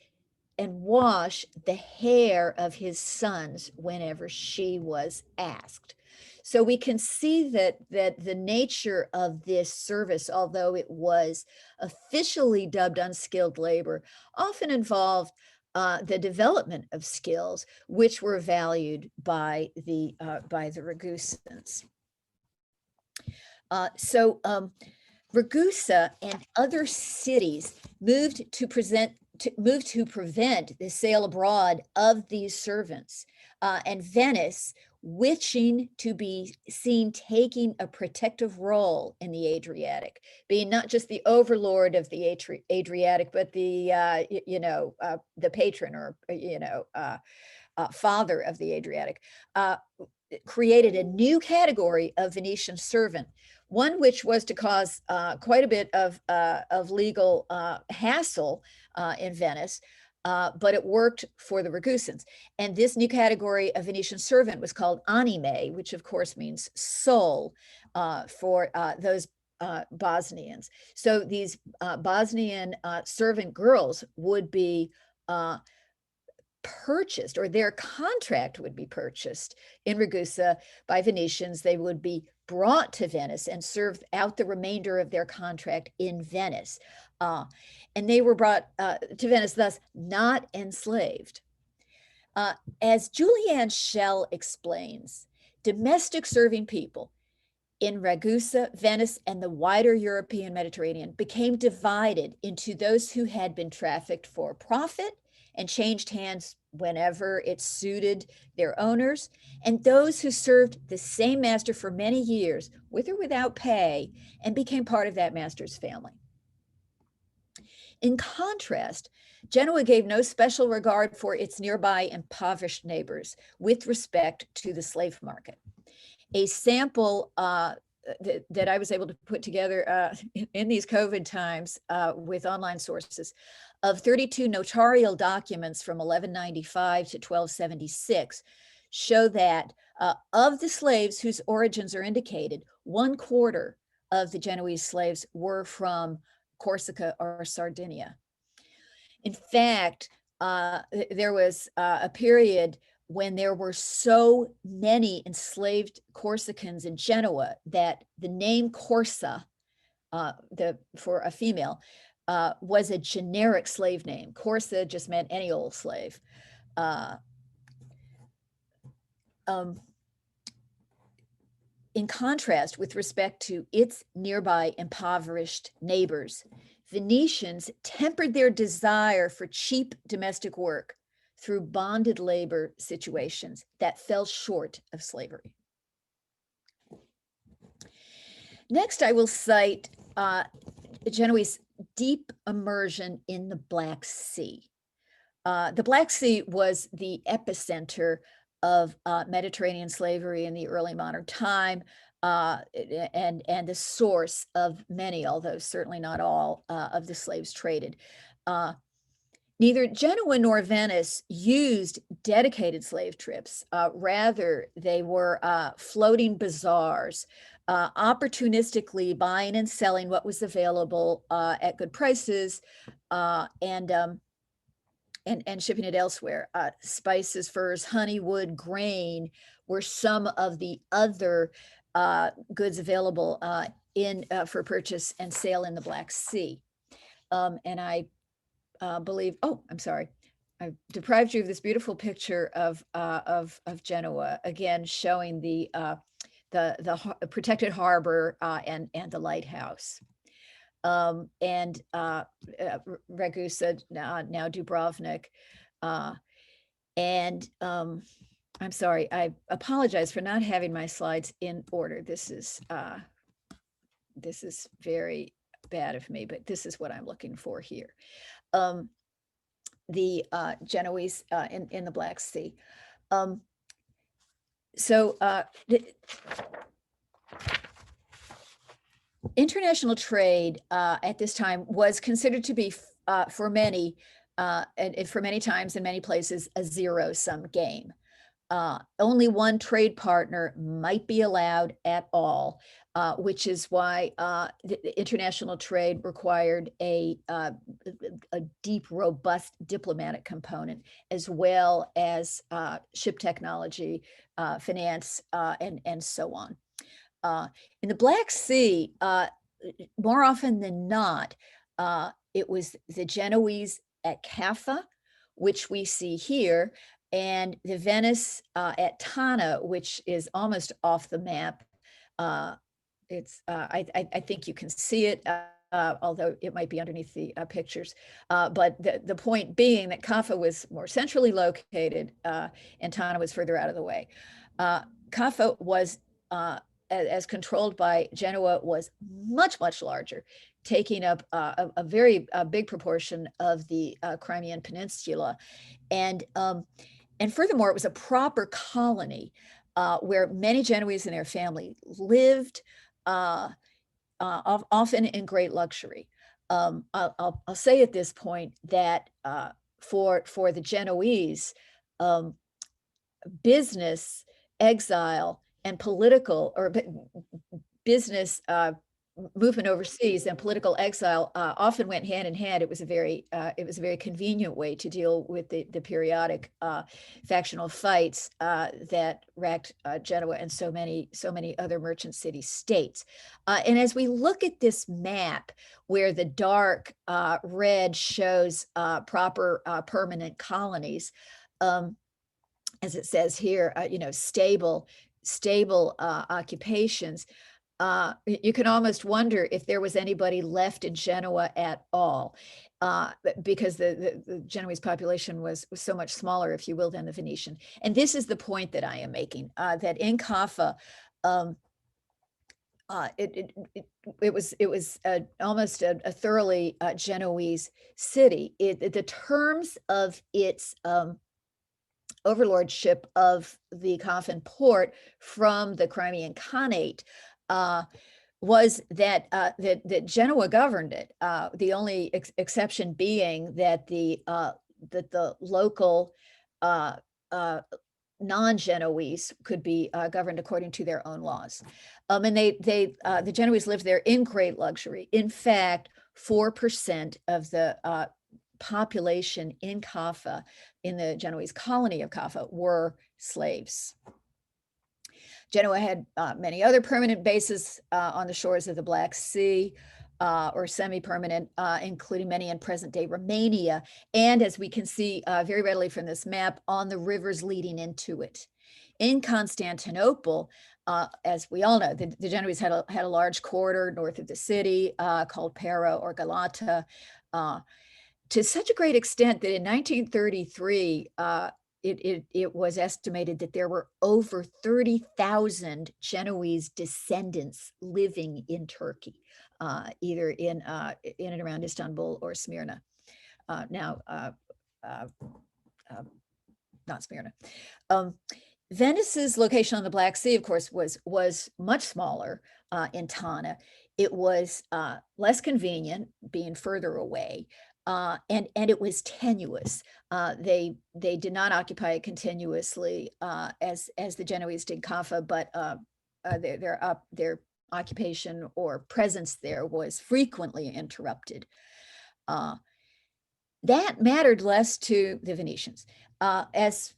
and wash the hair of his sons whenever she was asked. So we can see that the nature of this service, although it was officially dubbed unskilled labor, often involved the development of skills which were valued by the Ragusans. Ragusa and other cities moved to prevent the sale abroad of these servants. And Venice wishing to be seen taking a protective role in the Adriatic, being not just the overlord of the Adriatic, but the, the patron or, father of the Adriatic, created a new category of Venetian servant, one which was to cause quite a bit of legal hassle in Venice, but it worked for the Ragusans. And this new category of Venetian servant was called anime, which of course means soul for those Bosnians. So these Bosnian servant girls would be purchased, or their contract would be purchased in Ragusa by Venetians. They would be brought to Venice and served out the remainder of their contract in Venice. And they were brought to Venice, thus not enslaved. As Julianne Schell explains, domestic serving people in Ragusa, Venice, and the wider European Mediterranean became divided into those who had been trafficked for profit and changed hands whenever it suited their owners, and those who served the same master for many years, with or without pay, and became part of that master's family. In contrast, Genoa gave no special regard for its nearby impoverished neighbors with respect to the slave market. A sample that I was able to put together in these COVID times with online sources of 32 notarial documents from 1195 to 1276 show that of the slaves whose origins are indicated, 1/4 of the Genoese slaves were from Corsica or Sardinia. In fact, there was a period when there were so many enslaved Corsicans in Genoa that the name Corsa, for a female, was a generic slave name. Corsa just meant any old slave. In contrast, with respect to its nearby impoverished neighbors, Venetians tempered their desire for cheap domestic work through bonded labor situations that fell short of slavery. Next, I will cite Genoese deep immersion in the Black Sea. The Black Sea was the epicenter of Mediterranean slavery in the early modern time, and the source of many, although certainly not all, of the slaves traded. Neither Genoa nor Venice used dedicated slave trips. Rather, they were floating bazaars, opportunistically buying and selling what was available at good prices, and shipping it elsewhere. Spices, furs, honey, wood, grain were some of the other goods available for purchase and sale in the Black Sea. And I believe, oh, I'm sorry, I've deprived you of this beautiful picture of Genoa, again showing the protected harbor and the lighthouse. And Ragusa, now Dubrovnik. And I'm sorry, I apologize for not having my slides in order. This is very bad of me, but this is what I'm looking for here. The Genoese in the Black Sea. International trade at this time was considered to be, for many, and for many times in many places, a zero-sum game. Only one trade partner might be allowed at all, which is why the international trade required a deep, robust diplomatic component, as well as ship technology, finance, and so on. In the Black Sea, more often than not, it was the Genoese at Caffa, which we see here, and the Venice at Tana, which is almost off the map. It's I think you can see it, although it might be underneath the pictures. But the point being that Caffa was more centrally located and Tana was further out of the way. Caffa was, as controlled by Genoa, was much, much larger, taking up a very big proportion of the Crimean Peninsula. And furthermore, it was a proper colony where many Genoese and their family lived, often in great luxury. I'll say at this point that for the Genoese, business, exile, and political or business movement overseas and political exile often went hand in hand. It was a very convenient way to deal with the periodic factional fights that racked Genoa and so many other merchant city states. And as we look at this map, where the dark red shows proper permanent colonies, as it says here, stable occupations. You can almost wonder if there was anybody left in Genoa at all, because the Genoese population was so much smaller, if you will, than the Venetian. And this is the point that I am making, that in Caffa, it was almost a thoroughly Genoese city. The terms of its overlordship of the Caffan port from the Crimean Khanate was that Genoa governed it. The only exception being that the local non-Genoese could be governed according to their own laws. And the Genoese lived there in great luxury. In fact, 4% of the population in Caffa, in the Genoese colony of Caffa, were slaves. Genoa had many other permanent bases on the shores of the Black Sea, or semi-permanent, including many in present-day Romania, and as we can see very readily from this map, on the rivers leading into it. In Constantinople, as we all know, the Genoese had a large corridor north of the city called Pera or Galata, to such a great extent that in 1933, it was estimated that there were over 30,000 Genoese descendants living in Turkey, either in and around Istanbul or Smyrna. Not Smyrna. Venice's location on the Black Sea, of course, was much smaller in Tana. It was less convenient, being further away. And it was tenuous. They did not occupy it continuously as the Genoese did Caffa, but their occupation or presence there was frequently interrupted. That mattered less to the Venetians. As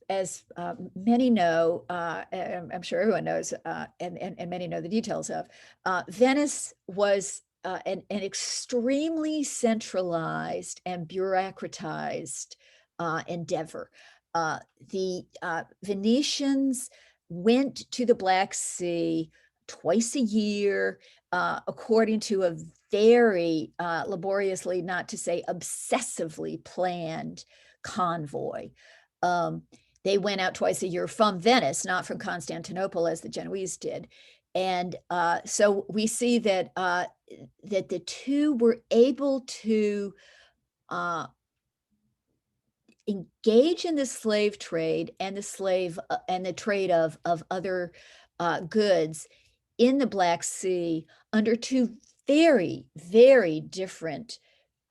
many know, I'm sure everyone knows, and many know the details of, Venice was an extremely centralized and bureaucratized endeavor. The Venetians went to the Black Sea twice a year, according to a very laboriously, not to say obsessively planned convoy. They went out twice a year from Venice, not from Constantinople as the Genoese did. And so we see that that the two were able to engage in the slave trade and the trade of other goods in the Black Sea under two very, very different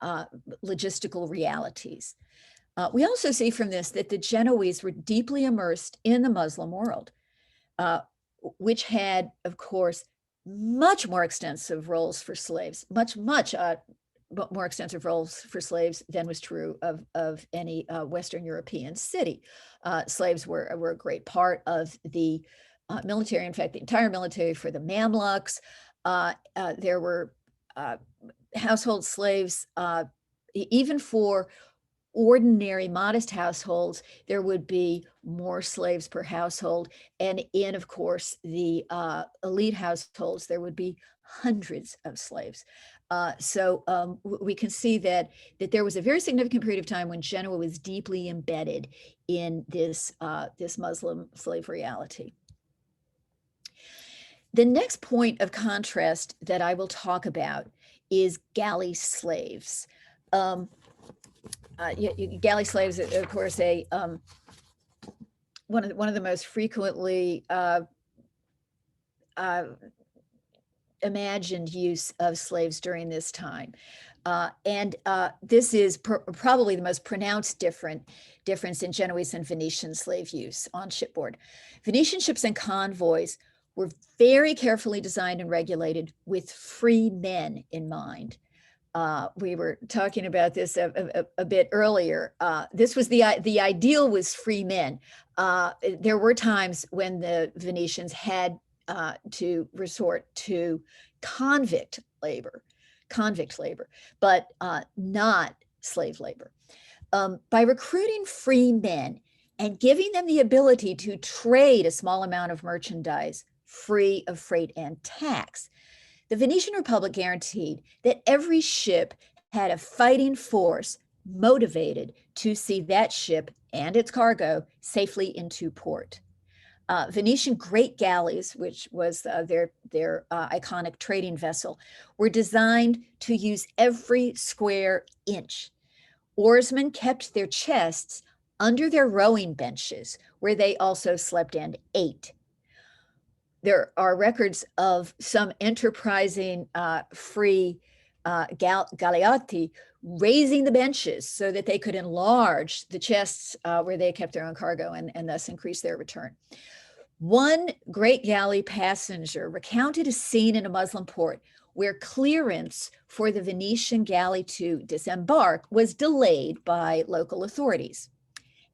logistical realities. We also see from this that the Genoese were deeply immersed in the Muslim world, which had, of course, much more extensive roles for slaves, much more extensive roles for slaves than was true of any Western European city. Slaves were a great part of the military. In fact, the entire military for the Mamluks. There were household slaves, even for ordinary modest households, there would be more slaves per household. And in, of course, the elite households, there would be hundreds of slaves. So we can see that there was a very significant period of time when Genoa was deeply embedded in this Muslim slave reality. The next point of contrast that I will talk about is galley slaves. Galley slaves, of course, one of the most frequently imagined use of slaves during this time. This is probably the most pronounced difference in Genoese and Venetian slave use on shipboard. Venetian ships and convoys were very carefully designed and regulated with free men in mind. We were talking about this a bit earlier. This was the ideal was free men. There were times when the Venetians had to resort to convict labor, but not slave labor. By recruiting free men and giving them the ability to trade a small amount of merchandise free of freight and tax, the Venetian Republic guaranteed that every ship had a fighting force motivated to see that ship and its cargo safely into port. Venetian great galleys, which was their iconic trading vessel, were designed to use every square inch. Oarsmen kept their chests under their rowing benches, where they also slept and ate. There are records of some enterprising free galeotti raising the benches so that they could enlarge the chests where they kept their own cargo and thus increase their return. One great galley passenger recounted a scene in a Muslim port where clearance for the Venetian galley to disembark was delayed by local authorities.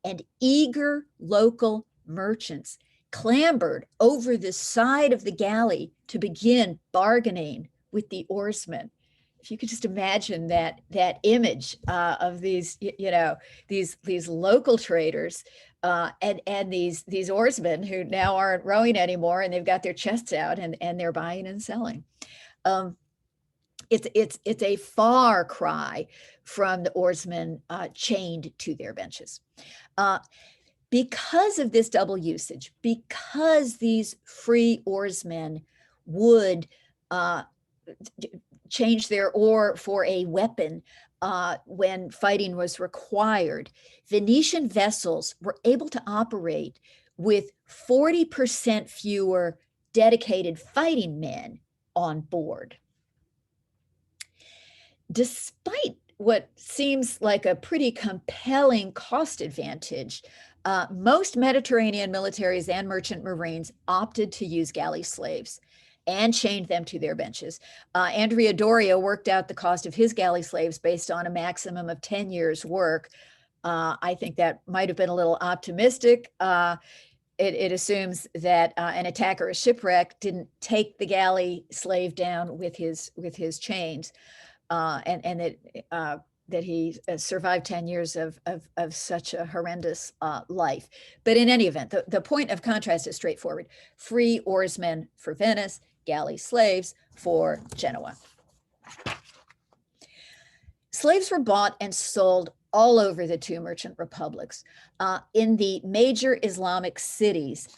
And eager local merchants clambered over the side of the galley to begin bargaining with the oarsmen. If you could just imagine that image of these, these local traders and these oarsmen who now aren't rowing anymore, and they've got their chests out and they're buying and selling. It's a far cry from the oarsmen chained to their benches. Because of this double usage, because these free oarsmen would change their oar for a weapon when fighting was required, Venetian vessels were able to operate with 40% fewer dedicated fighting men on board. Despite what seems like a pretty compelling cost advantage, most Mediterranean militaries and merchant marines opted to use galley slaves and chained them to their benches. Andrea Doria worked out the cost of his galley slaves based on a maximum of 10 years' work. I think that might have been a little optimistic. It assumes that an attacker, a shipwreck, didn't take the galley slave down with his chains, and that he survived 10 years of such a horrendous life. But in any event, the point of contrast is straightforward. Free oarsmen for Venice, galley slaves for Genoa. Slaves were bought and sold all over the two merchant republics. In the major Islamic cities,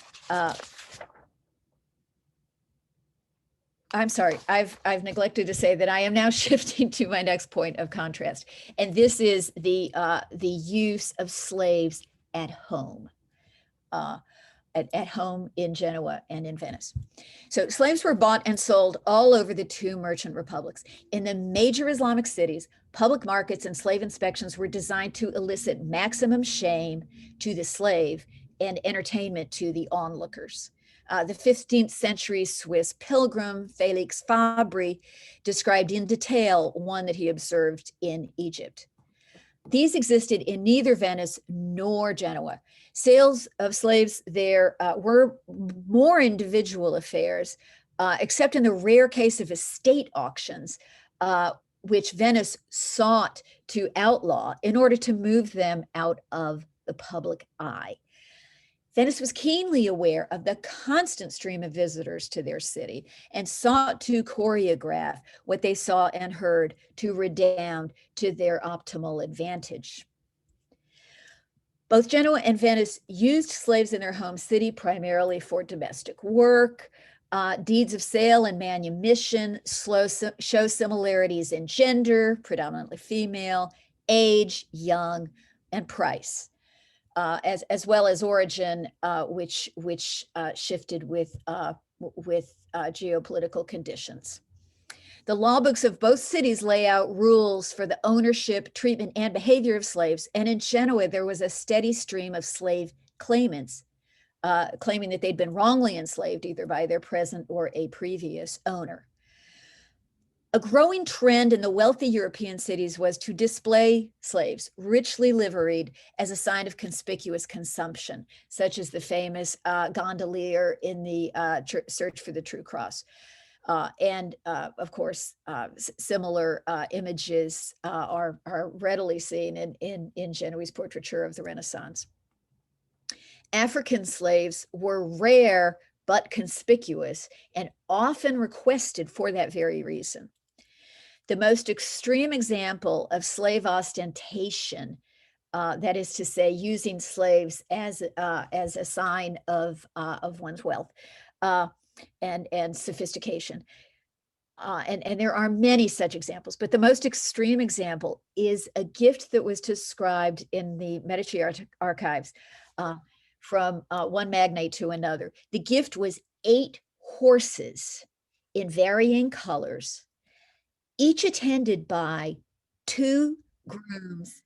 I'm sorry, I've neglected to say that I am now shifting to my next point of contrast, and this is the use of slaves at home, at home in Genoa and in Venice. So slaves were bought and sold all over the two merchant republics. In the major Islamic cities, public markets and slave inspections were designed to elicit maximum shame to the slave and entertainment to the onlookers. The 15th century Swiss pilgrim Felix Fabri described in detail one that he observed in Egypt. These existed in neither Venice nor Genoa. Sales of slaves there were more individual affairs, except in the rare case of estate auctions, which Venice sought to outlaw in order to move them out of the public eye. Venice was keenly aware of the constant stream of visitors to their city and sought to choreograph what they saw and heard to redound to their optimal advantage. Both Genoa and Venice used slaves in their home city primarily for domestic work, Deeds of sale and manumission show similarities in gender, predominantly female, age, young, and price, as well as origin, which shifted with geopolitical conditions. The law books of both cities lay out rules for the ownership, treatment, and behavior of slaves. And in Genoa, there was a steady stream of slave claimants claiming that they'd been wrongly enslaved either by their present or a previous owner. A growing trend in the wealthy European cities was to display slaves, richly liveried, as a sign of conspicuous consumption, such as the famous gondolier in the Search for the True Cross. And of course, similar images are readily seen in Genoese portraiture of the Renaissance. African slaves were rare but conspicuous and often requested for that very reason. The most extreme example of slave ostentation, that is to say, using slaves as a sign of one's wealth and sophistication. And there are many such examples, but the most extreme example is a gift that was described in the Medici archives from one magnate to another. The gift was 8 horses in varying colors, each attended by 2 grooms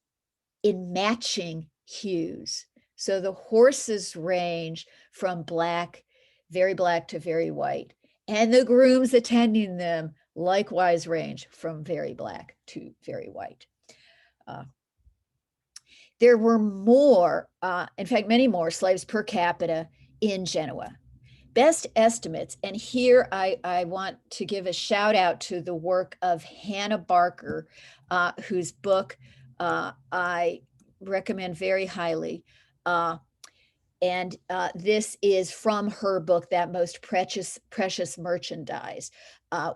in matching hues. So the horses range from black, very black to very white, and the grooms attending them likewise range from very black to very white. There were more, in fact, many more slaves per capita in Genoa. Best estimates, and here I want to give a shout out to the work of Hannah Barker, whose book I recommend very highly. And this is from her book, That Most Precious Merchandise,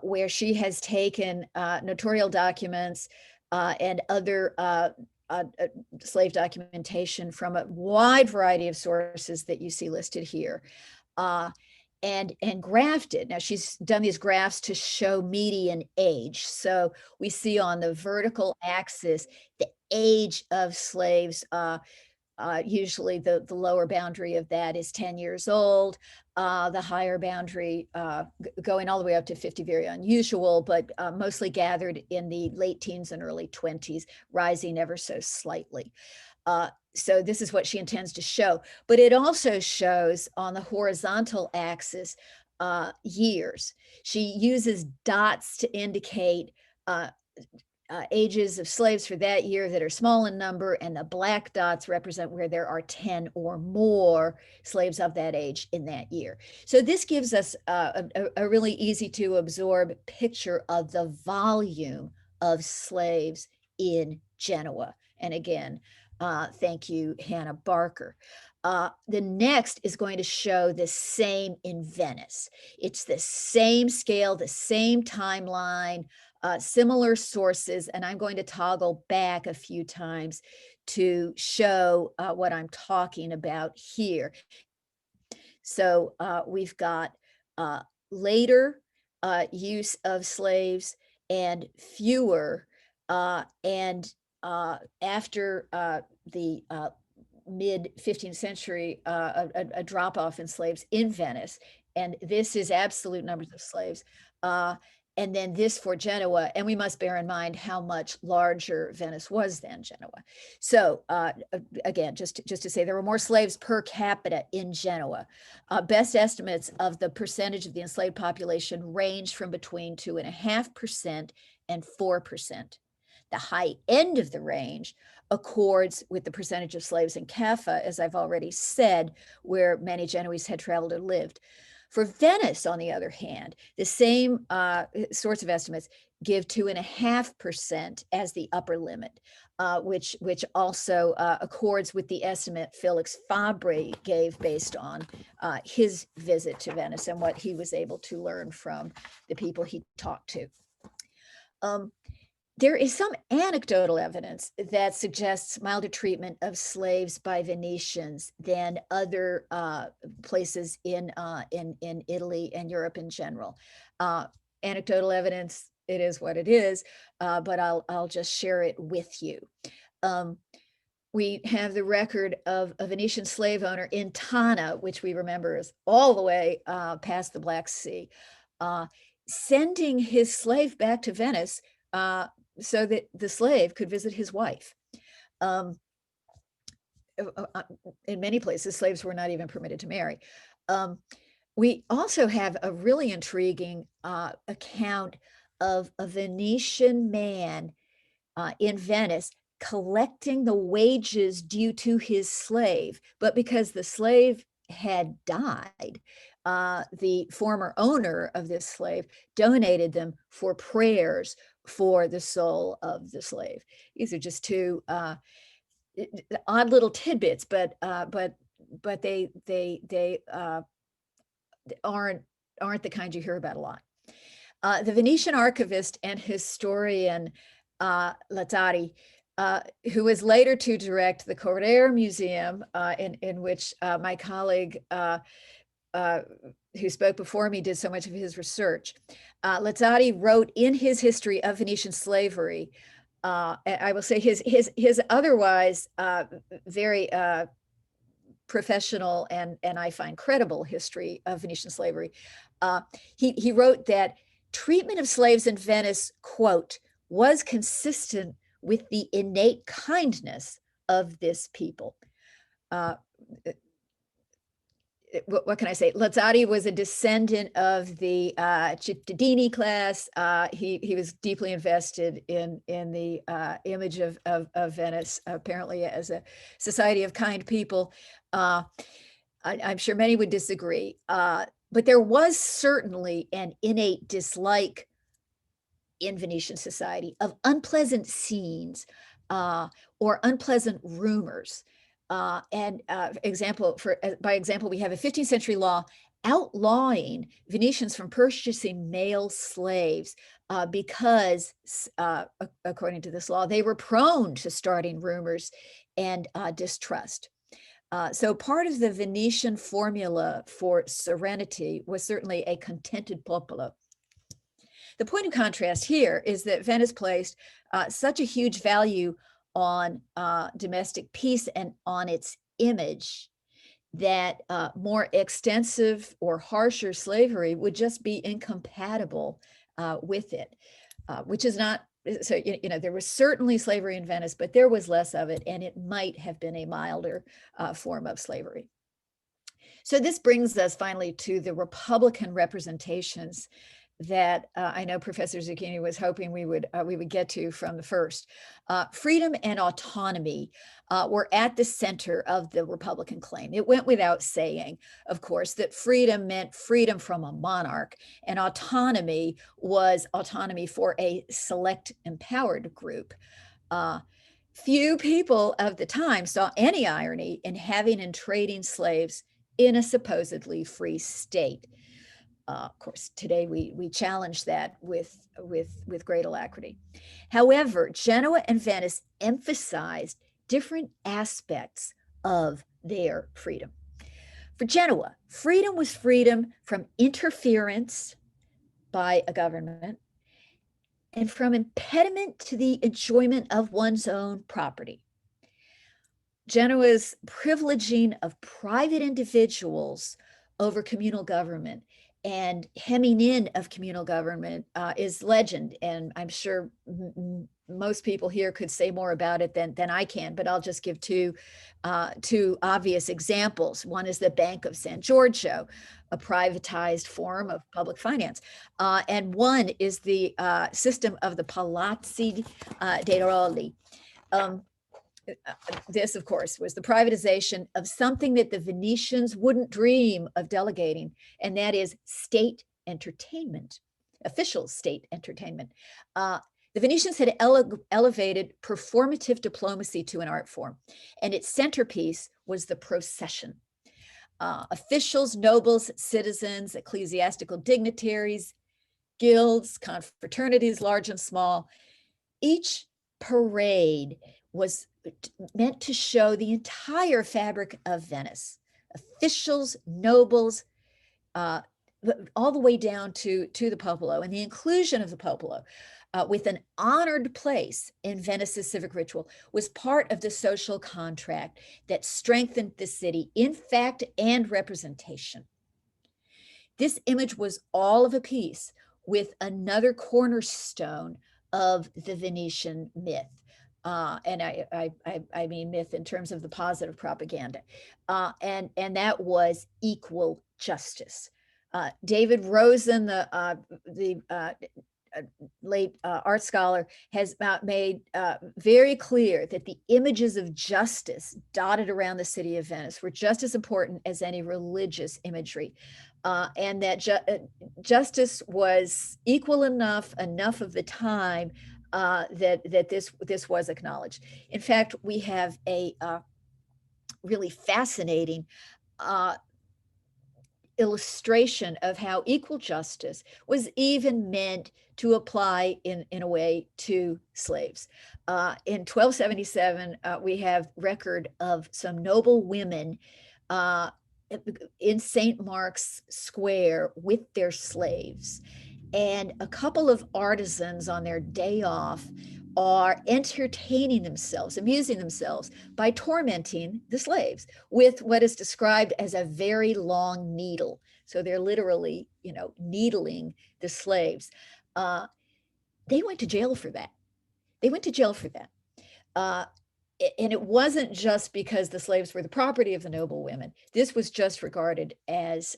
where she has taken notarial documents and other slave documentation from a wide variety of sources that you see listed here, and graphed it. Now she's done these graphs to show median age. So we see on the vertical axis the age of slaves. Usually the lower boundary of that is 10 years old. The higher boundary going all the way up to 50, very unusual, but mostly gathered in the late teens and early 20s, rising ever so slightly. So this is what she intends to show, but it also shows on the horizontal axis years. She uses dots to indicate ages of slaves for that year that are small in number, and the black dots represent where there are 10 or more slaves of that age in that year. So this gives us a really easy to absorb picture of the volume of slaves in Genoa. And again, thank you, Hannah Barker. The next is going to show the same in Venice. It's the same scale, the same timeline, similar sources, and I'm going to toggle back a few times to show what I'm talking about here. So we've got later use of slaves and fewer, and after the mid 15th century, a drop off in slaves in Venice. And this is absolute numbers of slaves. And then this for Genoa, and we must bear in mind how much larger Venice was than Genoa. So again, just to say, there were more slaves per capita in Genoa. Best estimates of the percentage of the enslaved population range from between 2.5% and 4%. The high end of the range accords with the percentage of slaves in Caffa, as I've already said, where many Genoese had traveled or lived. For Venice, on the other hand, the same sorts of estimates give 2.5% as the upper limit, which also accords with the estimate Felix Fabri gave based on his visit to Venice and what he was able to learn from the people he talked to. There is some anecdotal evidence that suggests milder treatment of slaves by Venetians than other places in Italy and Europe in general. Anecdotal evidence, it is what it is, but I'll just share it with you. We have the record of a Venetian slave owner in Tana, which we remember is all the way past the Black Sea, sending his slave back to Venice so that the slave could visit his wife. In many places, slaves were not even permitted to marry. We also have a really intriguing account of a Venetian man in Venice collecting the wages due to his slave, but because the slave had died, the former owner of this slave donated them for prayers for the soul of the slave. These are just two odd little tidbits, but they aren't the kind you hear about a lot. The Venetian archivist and historian Lazzari, who was later to direct the Corriere Museum, in which my colleague who spoke before me did so much of his research. Lazzari wrote in his history of Venetian slavery, I will say his otherwise very professional and I find credible history of Venetian slavery. He wrote that treatment of slaves in Venice, quote, was consistent with the innate kindness of this people. What can I say? Lazzari was a descendant of the cittadini class. He was deeply invested in the image of Venice, apparently as a society of kind people. I'm sure many would disagree, but there was certainly an innate dislike in Venetian society of unpleasant scenes or unpleasant rumors. By example, we have a 15th century law outlawing Venetians from purchasing male slaves because, according to this law, they were prone to starting rumors and distrust. So part of the Venetian formula for serenity was certainly a contented popolo. The point of contrast here is that Venice placed such a huge value on domestic peace and on its image that more extensive or harsher slavery would just be incompatible with it, which is not, so, there was certainly slavery in Venice, but there was less of it, and it might have been a milder form of slavery. So this brings us finally to the Republican representations that I know Professor Zucchini was hoping we would get to from the first. Freedom and autonomy were at the center of the Republican claim. It went without saying, of course, that freedom meant freedom from a monarch, and autonomy was autonomy for a select empowered group. Few people of the time saw any irony in having and trading slaves in a supposedly free state. Of course, today we challenge that with great alacrity. However, Genoa and Venice emphasized different aspects of their freedom. For Genoa, freedom was freedom from interference by a government and from impediment to the enjoyment of one's own property. Genoa's privileging of private individuals over communal government and hemming in of communal government is legend. And I'm sure most people here could say more about it than I can, but I'll just give two obvious examples. One is the Bank of San Giorgio, a privatized form of public finance. And one is the system of the Palazzi dei Rolli. This, of course, was the privatization of something that the Venetians wouldn't dream of delegating, and that is state entertainment, official state entertainment. The Venetians had elevated performative diplomacy to an art form, and its centerpiece was the procession. Officials, nobles, citizens, ecclesiastical dignitaries, guilds, confraternities, large and small, Each parade was meant to show the entire fabric of Venice, officials, nobles, all the way down to the popolo, and the inclusion of the popolo with an honored place in Venice's civic ritual was part of the social contract that strengthened the city in fact and representation. This image was all of a piece with another cornerstone of the Venetian myth. And I mean myth in terms of the positive propaganda. And that was equal justice. David Rosen, the late art scholar, has made very clear that the images of justice dotted around the city of Venice were just as important as any religious imagery. And that justice was equal enough of the time that this was acknowledged. In fact, we have a really fascinating illustration of how equal justice was even meant to apply in a way to slaves. In 1277, we have record of some noble women in St. Mark's Square with their slaves. And a couple of artisans on their day off are entertaining themselves, amusing themselves by tormenting the slaves with what is described as a very long needle. So they're literally, needling the slaves. They went to jail for that. And it wasn't just because the slaves were the property of the noble women. This was just regarded as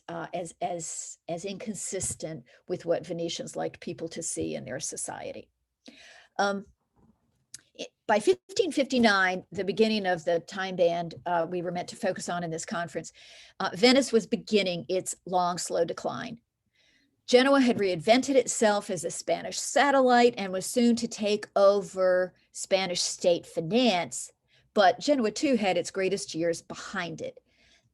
inconsistent with what Venetians liked people to see in their society. By 1559, the beginning of the time band we were meant to focus on in this conference, Venice was beginning its long, slow decline. Genoa had reinvented itself as a Spanish satellite and was soon to take over Spanish state finance, but Genoa too had its greatest years behind it.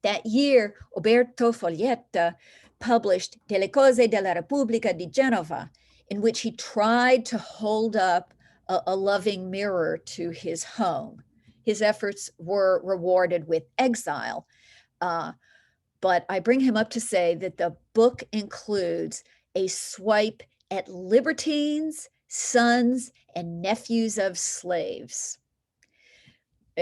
That year, Oberto Foglietta published Delle cose della Repubblica di Genova, in which he tried to hold up a loving mirror to his home. His efforts were rewarded with exile, but I bring him up to say that the book includes a swipe at libertines, sons, and nephews of slaves.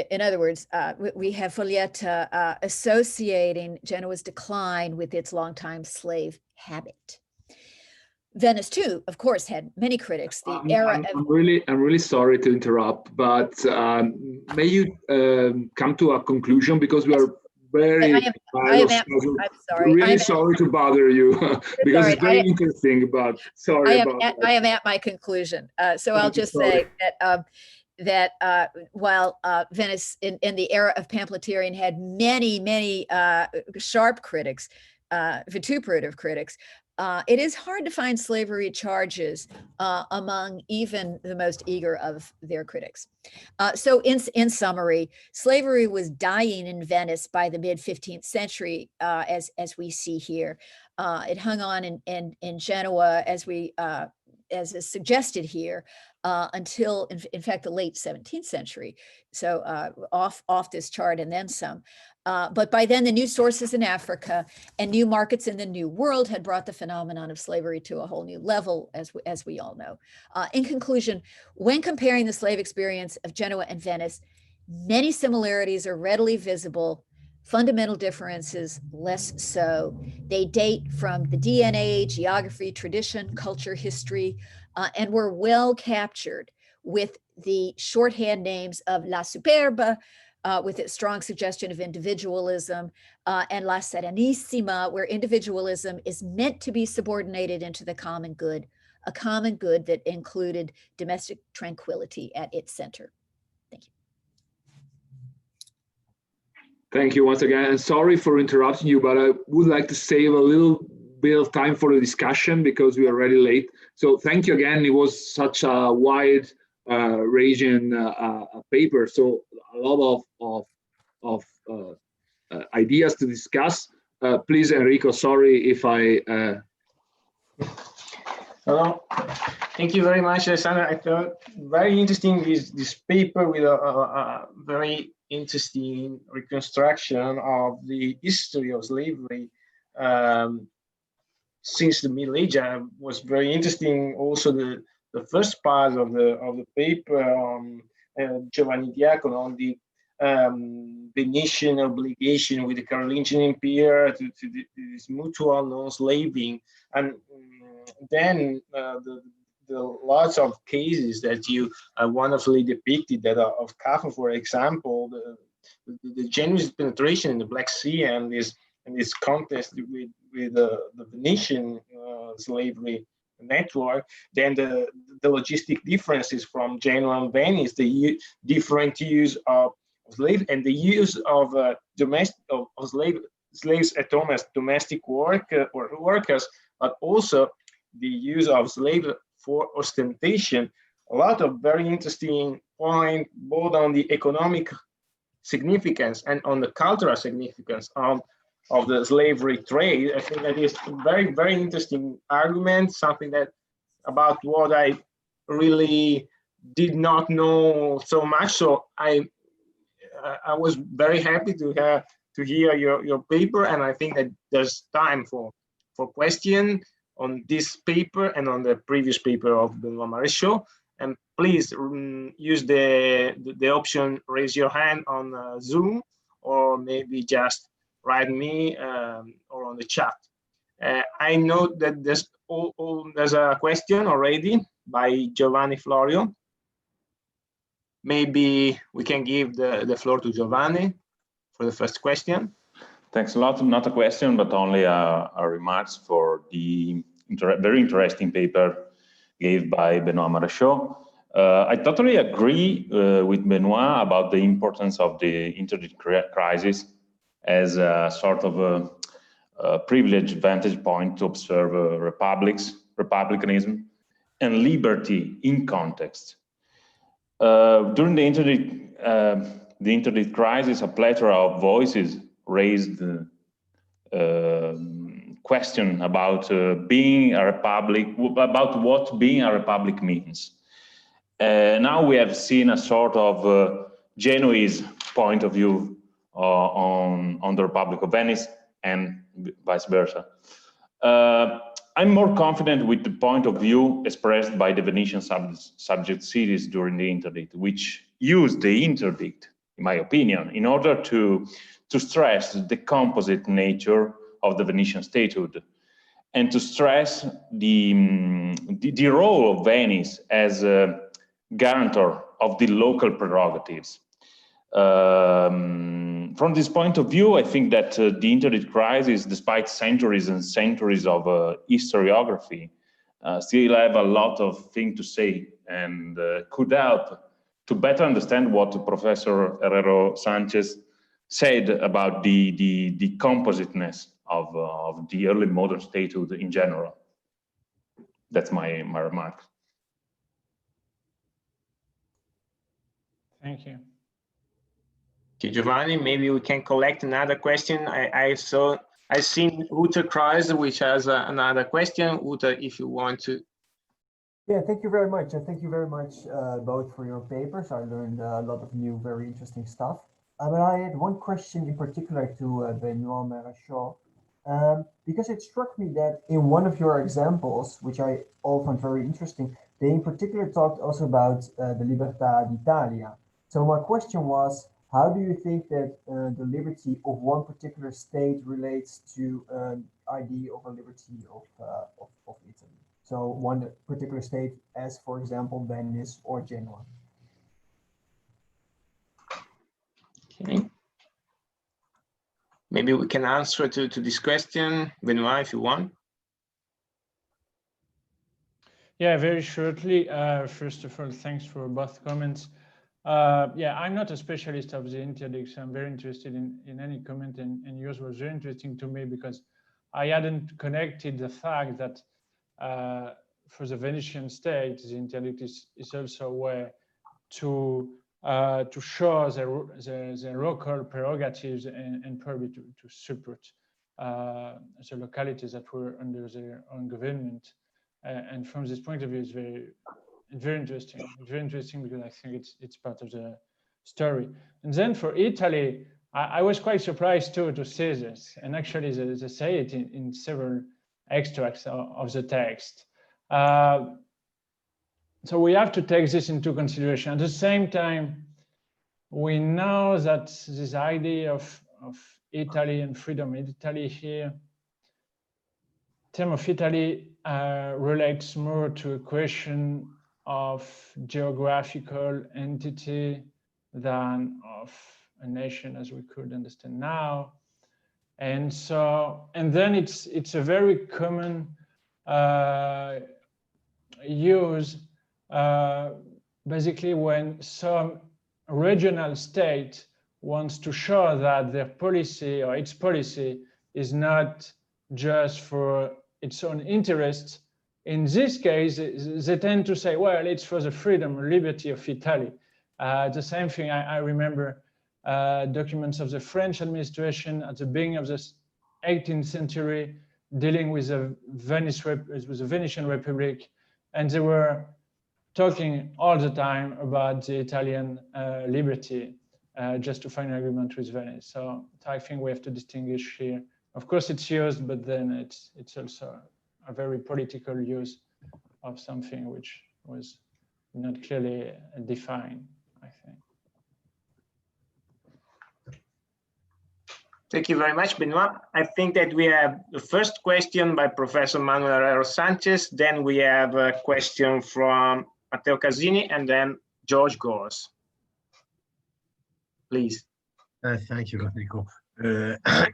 In other words, we have Foglietta associating Genoa's decline with its longtime slave habit. Venice too, of course, had many critics. I'm really sorry to interrupt, but may you come to a conclusion, because we are very I'm sorry. Really sorry to bother you because it's very interesting. But sorry I am at my conclusion. So I'll just say that while Venice in the era of pamphleteering had many sharp critics, vituperative critics, it is hard to find slavery charges among even the most eager of their critics. So in summary, slavery was dying in Venice by the mid-15th century, as we see here. It hung on in Genoa, as is suggested here, until in fact the late 17th century. So off this chart and then some. But by then, the new sources in Africa and new markets in the New World had brought the phenomenon of slavery to a whole new level, as we all know. In conclusion, when comparing the slave experience of Genoa and Venice, many similarities are readily visible, fundamental differences less so. They date from the DNA, geography, tradition, culture, history, and were well captured with the shorthand names of La Superba, with its strong suggestion of individualism, and La Serenissima, where individualism is meant to be subordinated into the common good, a common good that included domestic tranquility at its center. Thank you. Thank you once again, and sorry for interrupting you, but I would like to save a little bit of time for the discussion because we are already late. So thank you again. It was such a wide ranging paper, so a lot of ideas to discuss. Please, Enrico, sorry if I Thank you very much, Alessandro. I thought very interesting this paper with a very interesting reconstruction of the history of slavery since the Middle Age. Was very interesting. Also, the first part of the paper on Giovanni Diacono on the Venetian obligation with the Carolingian Empire to this mutual non-slaving, and then the lots of cases that you wonderfully depicted, that are of Kafka, for example, the genuine penetration in the Black Sea and this contest with the Venetian slavery network, then the logistic differences from Genoa and Venice, the different use of slaves and the use of slaves at home as domestic work or workers, but also the use of slaves for ostentation. A lot of very interesting points, both on the economic significance and on the cultural significance of the slavery trade. I think that is a very, very interesting argument, something that about what I really did not know so much. So I was very happy to hear your paper, and I think that there's time for question on this paper and on the previous paper of Benoît Maréchaux. And please use the option raise your hand on Zoom, or maybe just write me or on the chat. I know that there's a question already by Giovanni Florio. Maybe we can give the floor to Giovanni for the first question. Thanks a lot. Not a question, but only a remarks for the very interesting paper gave by Benoît Maréchaux. I totally agree with Benoît about the importance of the interdict crisis as a sort of a privileged vantage point to observe republicanism, and liberty in context. During the interdict crisis, a plethora of voices raised question about being a republic, about what being a republic means. Now we have seen a sort of Genoese point of view on the Republic of Venice and vice versa. I'm more confident with the point of view expressed by the Venetian subject cities during the interdict, which used the interdict, in my opinion, in order to stress the composite nature of the Venetian statehood and to stress the role of Venice as a guarantor of the local prerogatives. From this point of view, I think that the interdict crisis, despite centuries and centuries of historiography, still have a lot of things to say and could help to better understand what Professor Herrero Sánchez said about the compositeness of the early modern statehood in general. That's my remark. Thank you. Giovanni, maybe we can collect another question. I've seen Uta Kreis, which has another question. Uta, if you want to. Yeah, thank you very much. And thank you very much both for your papers. I learned a lot of new, very interesting stuff. But I had one question in particular to Benoît Maréchaux, because it struck me that in one of your examples, which I all found very interesting, they in particular talked also about the Libertà d'Italia. So my question was, how do you think that the liberty of one particular state relates to an idea of a liberty of Italy? So one particular state as, for example, Venice or Genoa. Okay. Maybe we can answer to this question, Benoît, if you want. Yeah, very shortly. First of all, thanks for both comments. Yeah, I'm not a specialist of the interdict, so I'm very interested in any comment, and yours was very interesting to me because I hadn't connected the fact that for the Venetian state, the interdict is also a way to show the local prerogatives and probably to support the localities that were under their own government. And from this point of view, it's very interesting. It's very interesting because I think it's part of the story. And then for Italy, I was quite surprised too to see this. And actually, they say it in several extracts of the text. So we have to take this into consideration. At the same time, we know that this idea of Italy and freedom in Italy here, term of Italy relates more to a question of geographical entity than of a nation as we could understand now. And so, and then it's a very common use basically when some regional state wants to show that their policy or its policy is not just for its own interests. In this case, they tend to say, well, it's for the freedom and liberty of Italy. The same thing, I remember documents of the French administration at the beginning of the 18th century dealing with the Venetian Republic, and they were talking all the time about the Italian liberty just to find an agreement with Venice. So I think we have to distinguish here. Of course, it's used, but then it's also a very political use of something which was not clearly defined, I think. Thank you very much, Benoit. I think that we have the first question by Professor Manuel Herrero Sánchez, then we have a question from Matteo Casini, and then George Gors. Please. Thank you, Enrico.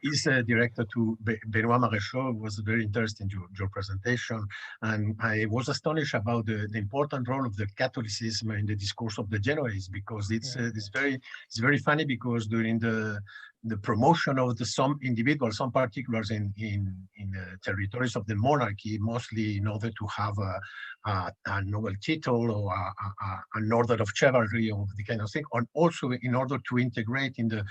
Is director to Benoit Maréchal. Was very interesting your presentation, and I was astonished about the important role of the Catholicism in the discourse of the Genoese, because it's very funny, because during the promotion of some individuals, some particulars in the territories of the monarchy, mostly in order to have a noble title or an order of chivalry or the kind of thing, and also in order to integrate in the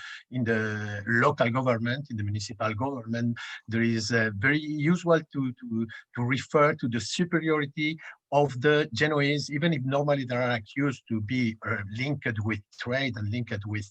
local government, in the municipal government, there is very usual to refer to the superiority of the Genoese, even if normally they are accused to be linked with trade and linked with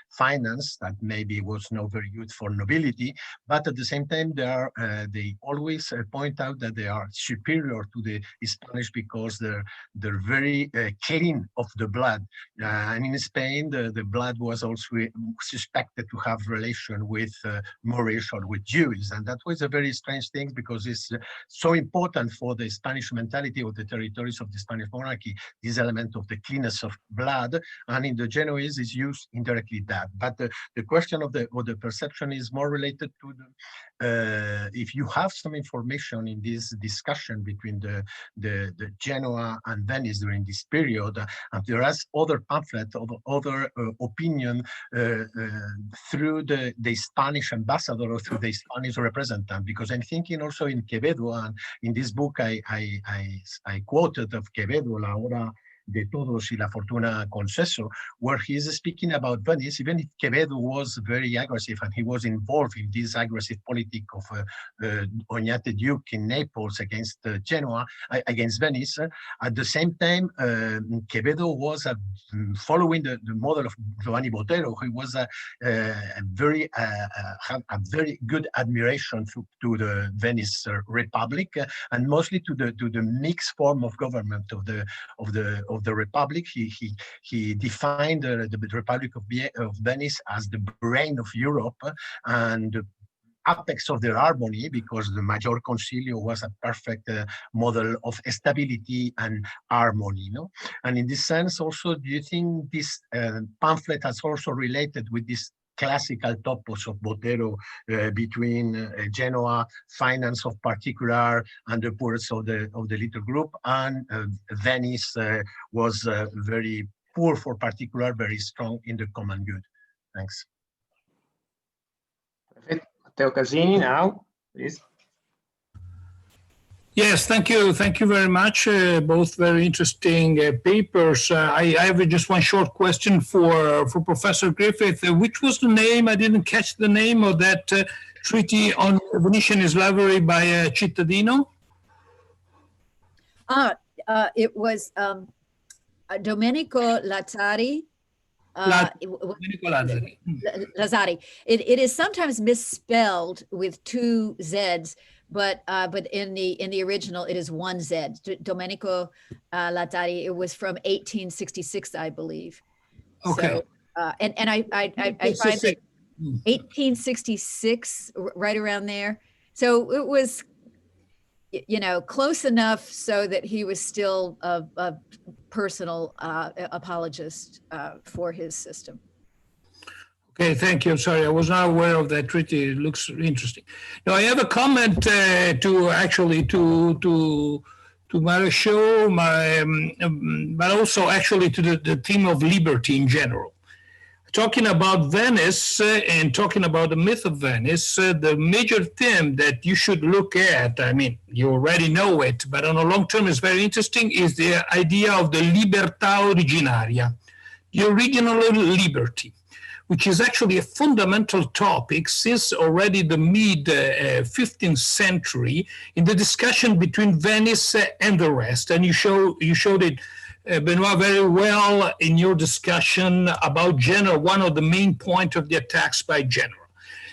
finance, that maybe was not very good for nobility, but at the same time they always point out that they are superior to the Spanish because they're very clean of the blood. And in Spain, the blood was also suspected to have relation with Moorish or with Jews, and that was a very strange thing, because it's so important for the Spanish mentality of the territories of the Spanish monarchy, this element of the cleanness of blood, and in the Genoese is used indirectly that. But the question of the perception is more related to if you have some information in this discussion between the Genoa and Venice during this period, and there is other pamphlet of other opinion through the Spanish ambassador or through the Spanish representative, because I'm thinking also in Quevedo, and in this book I quoted of Quevedo, La Hora de Todos y la Fortuna Conceso, where he's speaking about Venice, even if Quevedo was very aggressive and he was involved in this aggressive politic of Oñate Duke in Naples against Genoa, against Venice. At the same time, Quevedo was following the model of Giovanni Botero, who was had a very good admiration to the Venice Republic, and mostly to the mixed form of government of the Republic. He defined the Republic of Venice as the brain of Europe and the apex of their harmony, because the Major Concilio was a perfect model of stability and harmony. No? And in this sense, also, do you think this pamphlet has also related with this classical topos of Botero between Genoa, finance of particular, and the poorest of the little group, and Venice was very poor for particular, very strong in the common good? Thanks. Perfect. Matteo Casini now, please. Yes, thank you. Thank you very much. Both very interesting papers. I have just one short question for Professor Griffith. Which was the name? I didn't catch the name of that treaty on Venetian slavery by Cittadino. It was Domenico Lazzari. Domenico Lazzari. Lazzari. It is sometimes misspelled with 2 Z's, but in the original it is 1 Z. Domenico Lazzari. It was from 1866, I believe. Okay. So, and I find that 1866, right around there. So it was, you know, close enough so that he was still a personal apologist for his system. Okay, thank you. I'm sorry, I was not aware of that treaty. It looks interesting. Now, I have a comment to Maréchaux, but also actually to the theme of liberty in general. Talking about Venice and talking about the myth of Venice, the major theme that you should look at, I mean, you already know it, but on a long term is very interesting, is the idea of the libertà originaria, the original liberty, which is actually a fundamental topic since already the mid-15th century in the discussion between Venice and the rest. And you showed it, Benoit, very well in your discussion about Genoa, one of the main points of the attacks by Genoa.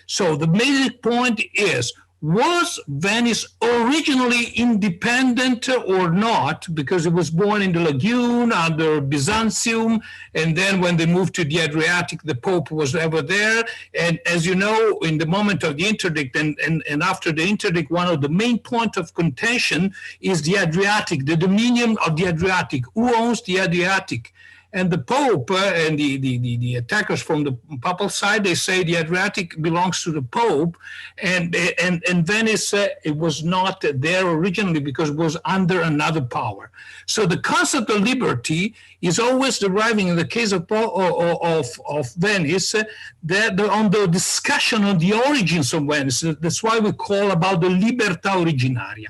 So the basic point is, was Venice originally independent or not? Because it was born in the lagoon under Byzantium, and then when they moved to the Adriatic, the Pope was ever there. And as you know, in the moment of the interdict and after the interdict, one of the main points of contention is the Adriatic, the dominion of the Adriatic. Who owns the Adriatic? And the Pope and the attackers from the papal side, they say the Adriatic belongs to the Pope, and Venice, it was not there originally because it was under another power. So the concept of liberty is always deriving, in the case of Venice, that on the discussion on the origins of Venice. That's why we call about the libertà originaria.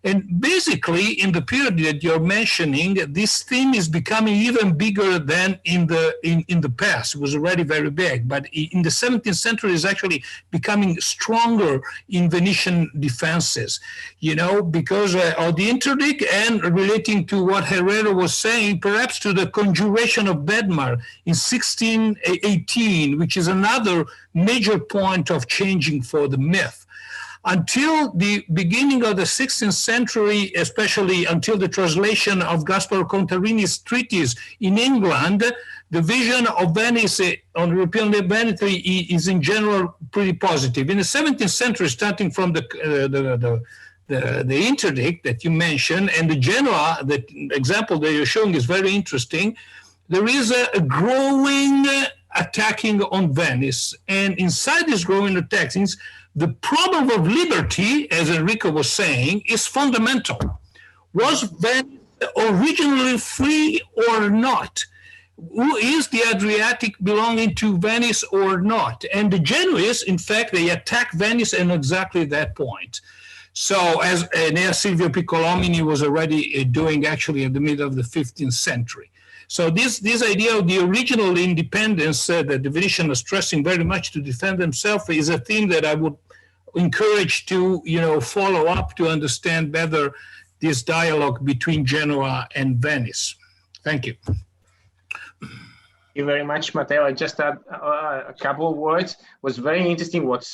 And basically, in the period that you're mentioning, this theme is becoming even bigger than in the past. It was already very big, but in the 17th century, it's actually becoming stronger in Venetian defenses, you know, because of the interdict and relating to what Herrero was saying, perhaps to the conjuration of Bedmar in 1618, which is another major point of changing for the myth. Until the beginning of the 16th century, especially until the translation of Gasparo Contarini's treatise in England, the vision of Venice on European liberty is in general pretty positive. In the 17th century, starting from the interdict that you mentioned, and the Genoa, the example that you're showing is very interesting, there is a growing attacking on Venice. And inside this growing attacking, the problem of liberty, as Enrico was saying, is fundamental. Was Venice originally free or not? Who is the Adriatic belonging to Venice or not? And the Genoese, in fact, they attack Venice in exactly that point. So as Nea Silvio Piccolomini was already doing actually at the middle of the 15th century. So this idea of the original independence that the Venetians are stressing very much to defend themselves is a theme that I would encourage to, you know, follow up to understand better this dialogue between Genoa and Venice. Thank you. Thank you very much, Matteo. I just had a couple of words. It was very interesting what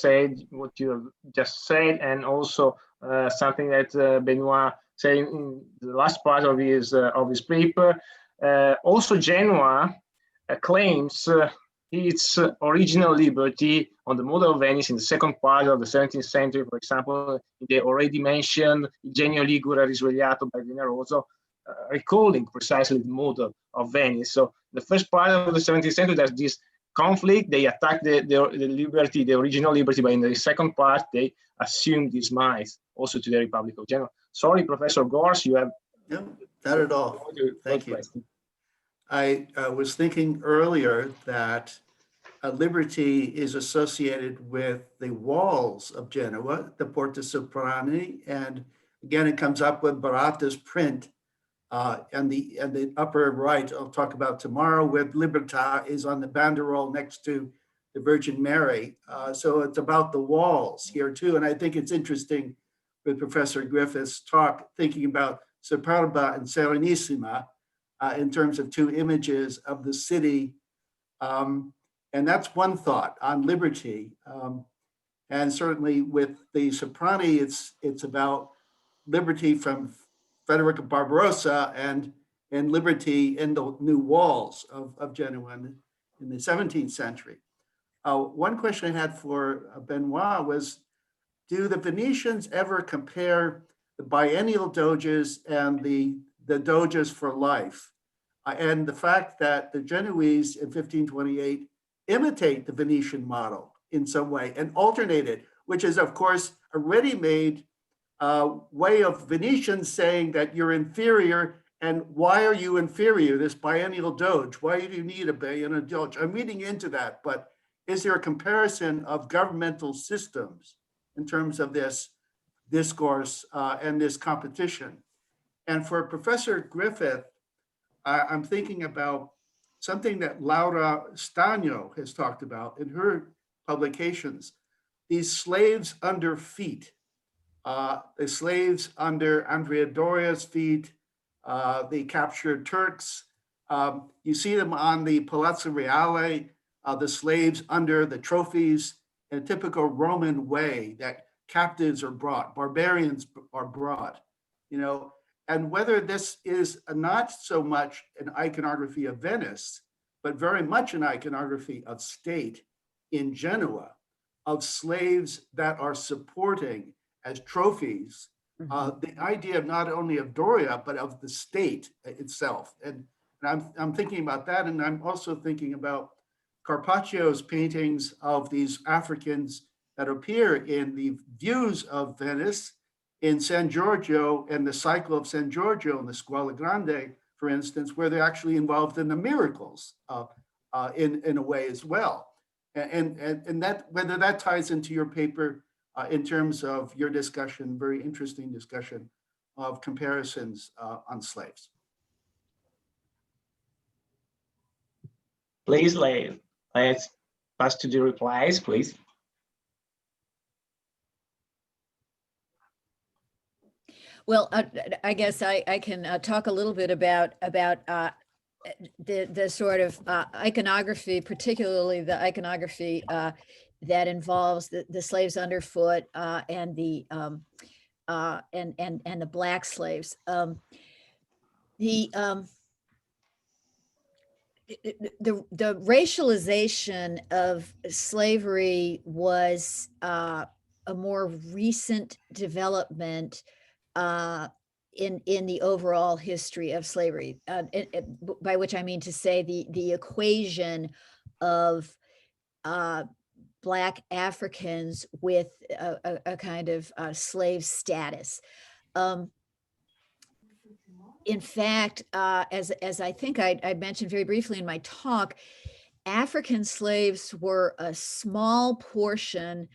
you have just said, and also something that Benoit said in the last part of his paper. Also, Genoa claims its original liberty on the model of Venice in the second part of the 17th century. For example, they already mentioned Genio Ligure Risvegliato by Veneroso, recalling precisely the model of Venice. So the first part of the 17th century, there's this conflict. They attack the liberty, the original liberty, but in the second part, they assume this might also to the Republic of Genoa. Sorry, Professor Gors, you have... No, not at all. Thank you. I was thinking earlier that liberty is associated with the walls of Genoa, the Porta Soprani, and again, it comes up with Baratta's print and the upper right, I'll talk about tomorrow, with Libertà is on the banderole next to the Virgin Mary. So it's about the walls here too. And I think it's interesting with Professor Griffith's talk, thinking about superba and serenissima, in terms of two images of the city. And that's one thought on liberty. And certainly with the Soprani, it's about liberty from Federico Barbarossa and liberty in the new walls of Genoa in the 17th century. One question I had for Benoit was, do the Venetians ever compare the biennial doges and the doges for life? And the fact that the Genoese in 1528 imitate the Venetian model in some way and alternate it, which is, of course, a ready-made way of Venetians saying that you're inferior. And why are you inferior? This biennial doge, why do you need a biennial doge? I'm reading into that, but is there a comparison of governmental systems in terms of this discourse and this competition? And for Professor Griffith, I'm thinking about something that Laura Stagno has talked about in her publications, these slaves under feet, the slaves under Andrea Doria's feet, the captured Turks. You see them on the Palazzo Reale, the slaves under the trophies, in a typical Roman way that captives are brought, barbarians are brought, and whether this is not so much an iconography of Venice, but very much an iconography of state in Genoa, of slaves that are supporting as trophies the idea of not only of Doria, but of the state itself. And I'm thinking about that. And I'm also thinking about Carpaccio's paintings of these Africans that appear in the views of Venice in San Giorgio and the cycle of San Giorgio and the Scuola Grande, for instance, where they're actually involved in the miracles in a way as well. And that, whether that ties into your paper in terms of your discussion, very interesting discussion of comparisons on slaves. Please, let's pass to the replies, please. Well, I guess I can talk a little bit about the sort of iconography, particularly the iconography that involves the slaves underfoot and the black slaves. The racialization of slavery was a more recent development in the overall history of slavery, by which I mean to say the equation of Black Africans with a kind of slave status. In fact, as I think I mentioned very briefly in my talk, African slaves were a small portion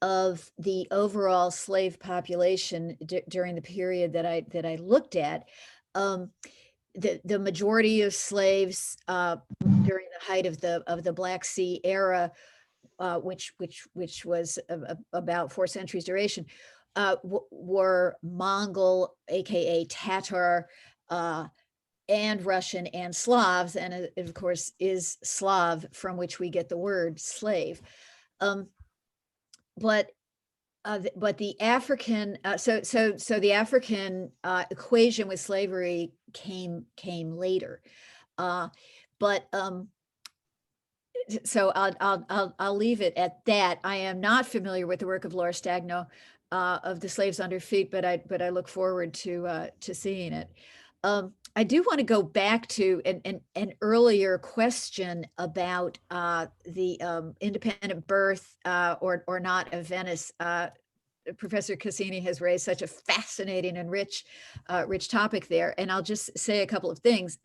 of the overall slave population during the period that I looked at. The majority of slaves during the height of the Black Sea era, which was about 4 centuries duration, were Mongol, aka Tatar, and Russian and Slavs, and it, of course, is Slav from which we get the word slave. But the African, so the African equation with slavery came later. So I'll leave it at that. I am not familiar with the work of Laura Stagno of the Slaves Under Feet, but I look forward to seeing it. I do want to go back to an earlier question about the independent birth or not of Venice. Professor Cassini has raised such a fascinating and rich topic there, and I'll just say a couple of things.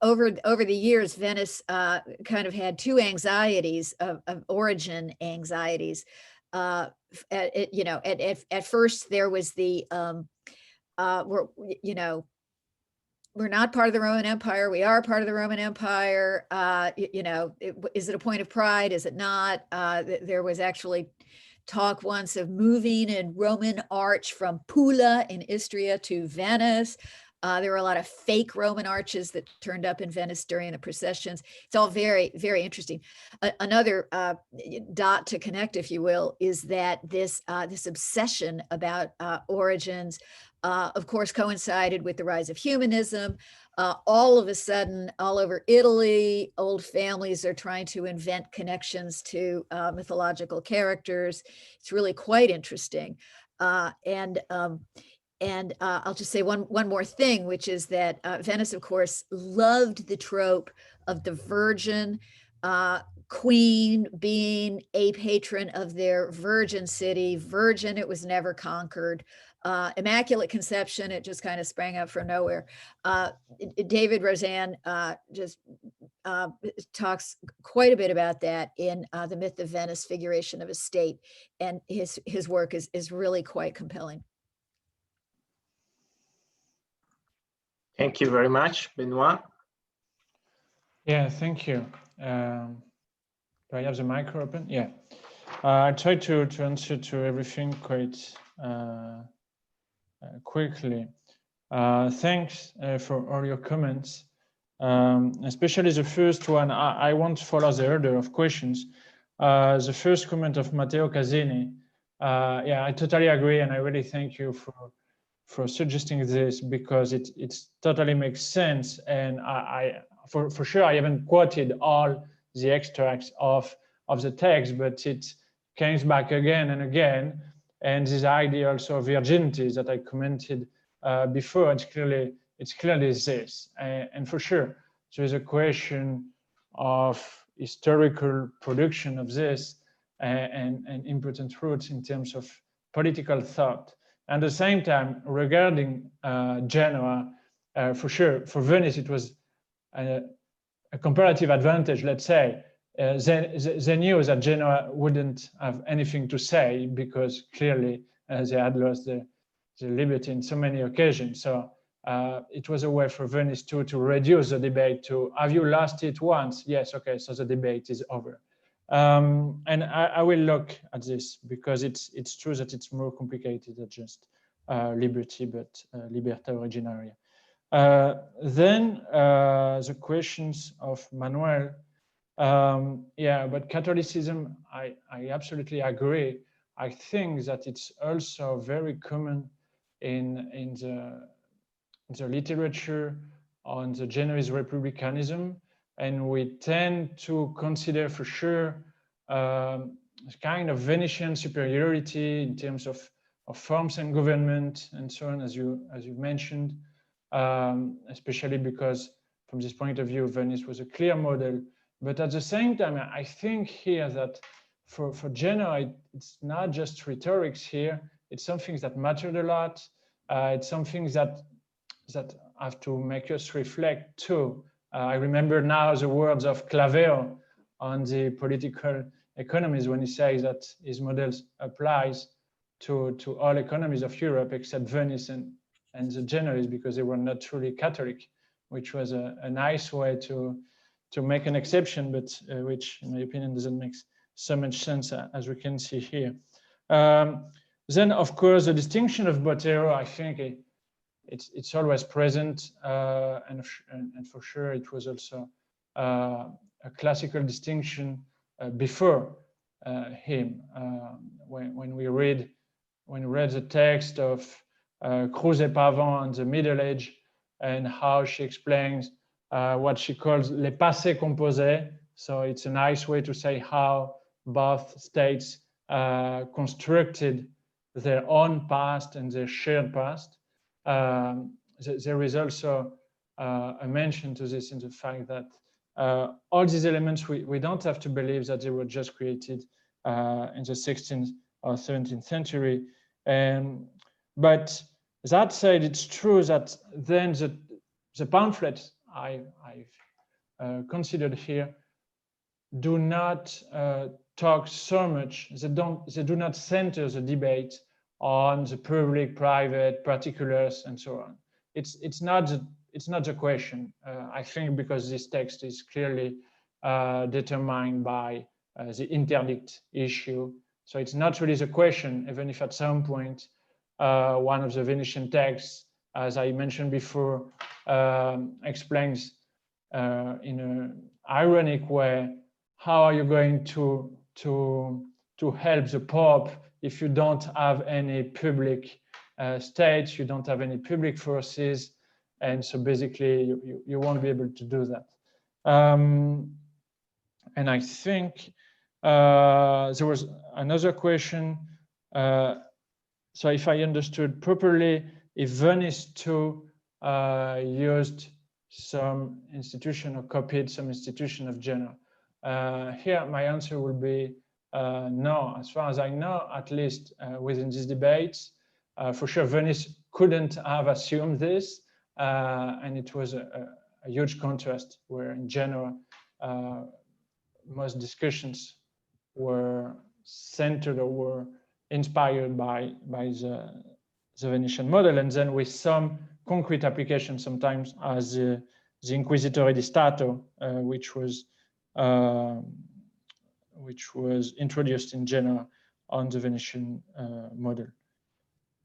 Over the years, Venice kind of had two anxieties of origin anxieties. At first there was the we're not part of the Roman Empire. We are part of the Roman Empire. Is it a point of pride? Is it not? There was actually talk once of moving in Roman arch from Pula in Istria to Venice. There were a lot of fake Roman arches that turned up in Venice during the processions. It's all very, very interesting. Another dot to connect, if you will, is that this obsession about origins, of course, coincided with the rise of humanism. All of a sudden, all over Italy, old families are trying to invent connections to mythological characters. It's really quite interesting. And I'll just say one more thing, which is that Venice, of course, loved the trope of the virgin queen being a patron of their virgin city. Virgin, it was never conquered. Immaculate Conception, it just kind of sprang up from nowhere. David Roseanne just talks quite a bit about that in The Myth of Venice, Figuration of a State, and his work is really quite compelling. Thank you very much, Benoit. Yeah, thank you. Do I have the mic open? Yeah. I tried to answer to everything quite quickly. Thanks for all your comments, especially the first one. I won't follow the order of questions. The first comment of Matteo Casini. Yeah, I totally agree, and I really thank you for suggesting this, because it totally makes sense. And for sure, I haven't quoted all the extracts of the text, but it comes back again and again. And this idea also of virginity that I commented before, it's clearly this. And for sure, there is a question of historical production of this and important roots in terms of political thought. At the same time, regarding Genoa, for sure, for Venice, it was a comparative advantage, let's say. They knew that Genoa wouldn't have anything to say, because clearly they had lost the liberty in so many occasions. So it was a way for Venice to reduce the debate to, have you lost it once? Yes, okay, so the debate is over. And I will look at this, because it's true that it's more complicated than just liberty, but libertà originaria. Then the questions of Manuel. Yeah, but Catholicism, I absolutely agree. I think that it's also very common in the literature on the Genoese republicanism. And we tend to consider for sure kind of Venetian superiority in terms of forms and government and so on, as you mentioned, especially because from this point of view, Venice was a clear model. But at the same time, I think here that for Genoa, it's not just rhetorics here. It's something that mattered a lot. It's something that have to make us reflect too. I remember now the words of Claveo on the political economies when he says that his models applies to all economies of Europe except Venice and the Genoese, because they were not truly Catholic, which was a nice way to make an exception, but which in my opinion doesn't make so much sense, as we can see here. Then of course the distinction of Botero, I think it's always present, and for sure it was also a classical distinction before him. When we read the text of Cruz et Pavant in the Middle Age, and how she explains what she calls les passés composés. So it's a nice way to say how both states constructed their own past and their shared past. There is also a mention to this in the fact that all these elements, we don't have to believe that they were just created in the 16th or 17th century. But that said, it's true that then the pamphlets I've considered here do not talk so much. They do not center the debate on the public, private, particulars, and so on. It's not the question. I think because this text is clearly determined by the interdict issue. So it's not really the question, even if at some point one of the Venetian texts, as I mentioned before, explains in an ironic way, how are you going to help the Pope if you don't have any public states, you don't have any public forces, and so basically you won't be able to do that. And I think there was another question. So if I understood properly, if Venice too used some institution or copied some institution of Genoa. Here, my answer will be no. As far as I know, at least within these debates, for sure, Venice couldn't have assumed this, and it was a huge contrast where in Genoa, most discussions were centered or were inspired by the Venetian model, and then with some concrete application sometimes as the Inquisitore di Stato, which was introduced in Genoa on the Venetian model.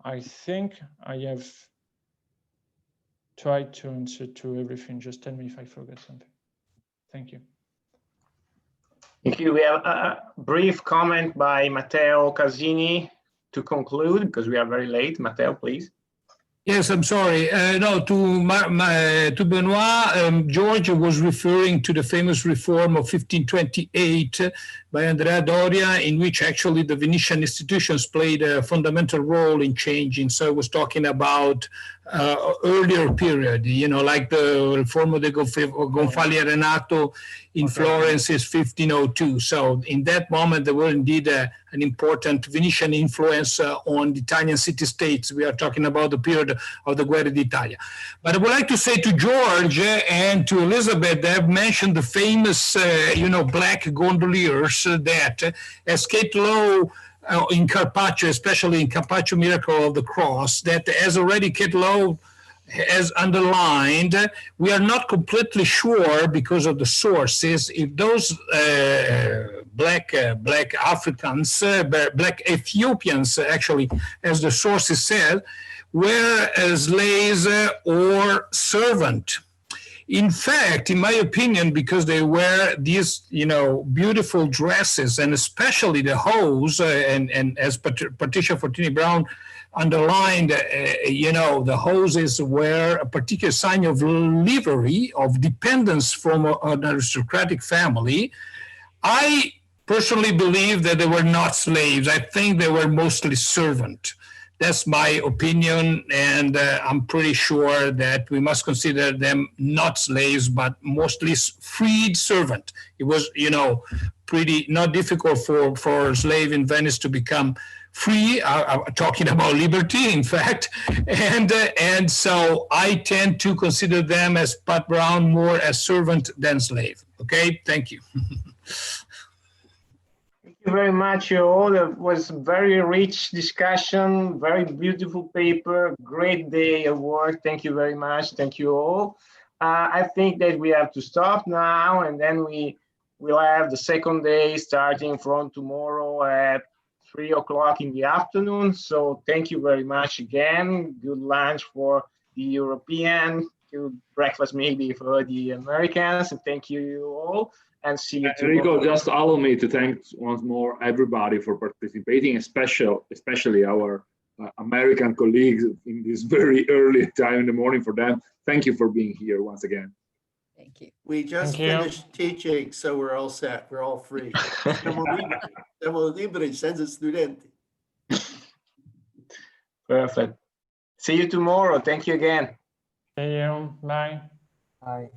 I think I have tried to answer to everything. Just tell me if I forgot something. Thank you. Thank you. We have a brief comment by Matteo Casini to conclude, because we are very late. Matteo, please. Yes, I'm sorry. No, to Benoit, George was referring to the famous reform of 1528 by Andrea Doria, in which actually the Venetian institutions played a fundamental role in changing. So I was talking about earlier period, you know, like the Reforma de Gonfalli e Renato in Florence is 1502. So in that moment, there was indeed an important Venetian influence on the Italian city-states. We are talking about the period of the Guerra d'Italia. But I would like to say to George and to Elisabetta, they have mentioned the famous, black gondoliers that escaped low in Carpaccio, especially in Carpaccio Miracle of the Cross, that as already Kate Lowe has underlined, we are not completely sure because of the sources if those black Africans, black Ethiopians, actually, as the sources said, were slaves or servant. In fact, in my opinion, because they wear these, beautiful dresses, and especially the hose, and as Patricia Fortini Brown underlined, the hoses were a particular sign of livery, of dependence from an aristocratic family. I personally believe that they were not slaves. I think they were mostly servant. That's my opinion, and I'm pretty sure that we must consider them not slaves, but mostly freed servant. It was, pretty not difficult for a slave in Venice to become free, talking about liberty, in fact, and so I tend to consider them, as Pat Brown, more as servant than slave. Okay, thank you. Thank you very much, all. It was very rich discussion, very beautiful paper, great day of work. Thank you very much. Thank you all. I think that we have to stop now, and then we will have the second day starting from tomorrow at 3 o'clock in the afternoon. So thank you very much again. Good lunch for the European, good breakfast maybe for the Americans. And thank you all, and see you tomorrow. Enrico, just allow me to thank once more everybody for participating, especially our American colleagues in this very early time in the morning for them. Thank you for being here once again. Thank you. We just finished teaching, so we're all set. We're all free. Siamo liberi senza studenti. Perfect. See you tomorrow. Thank you again. See you. Bye. Bye.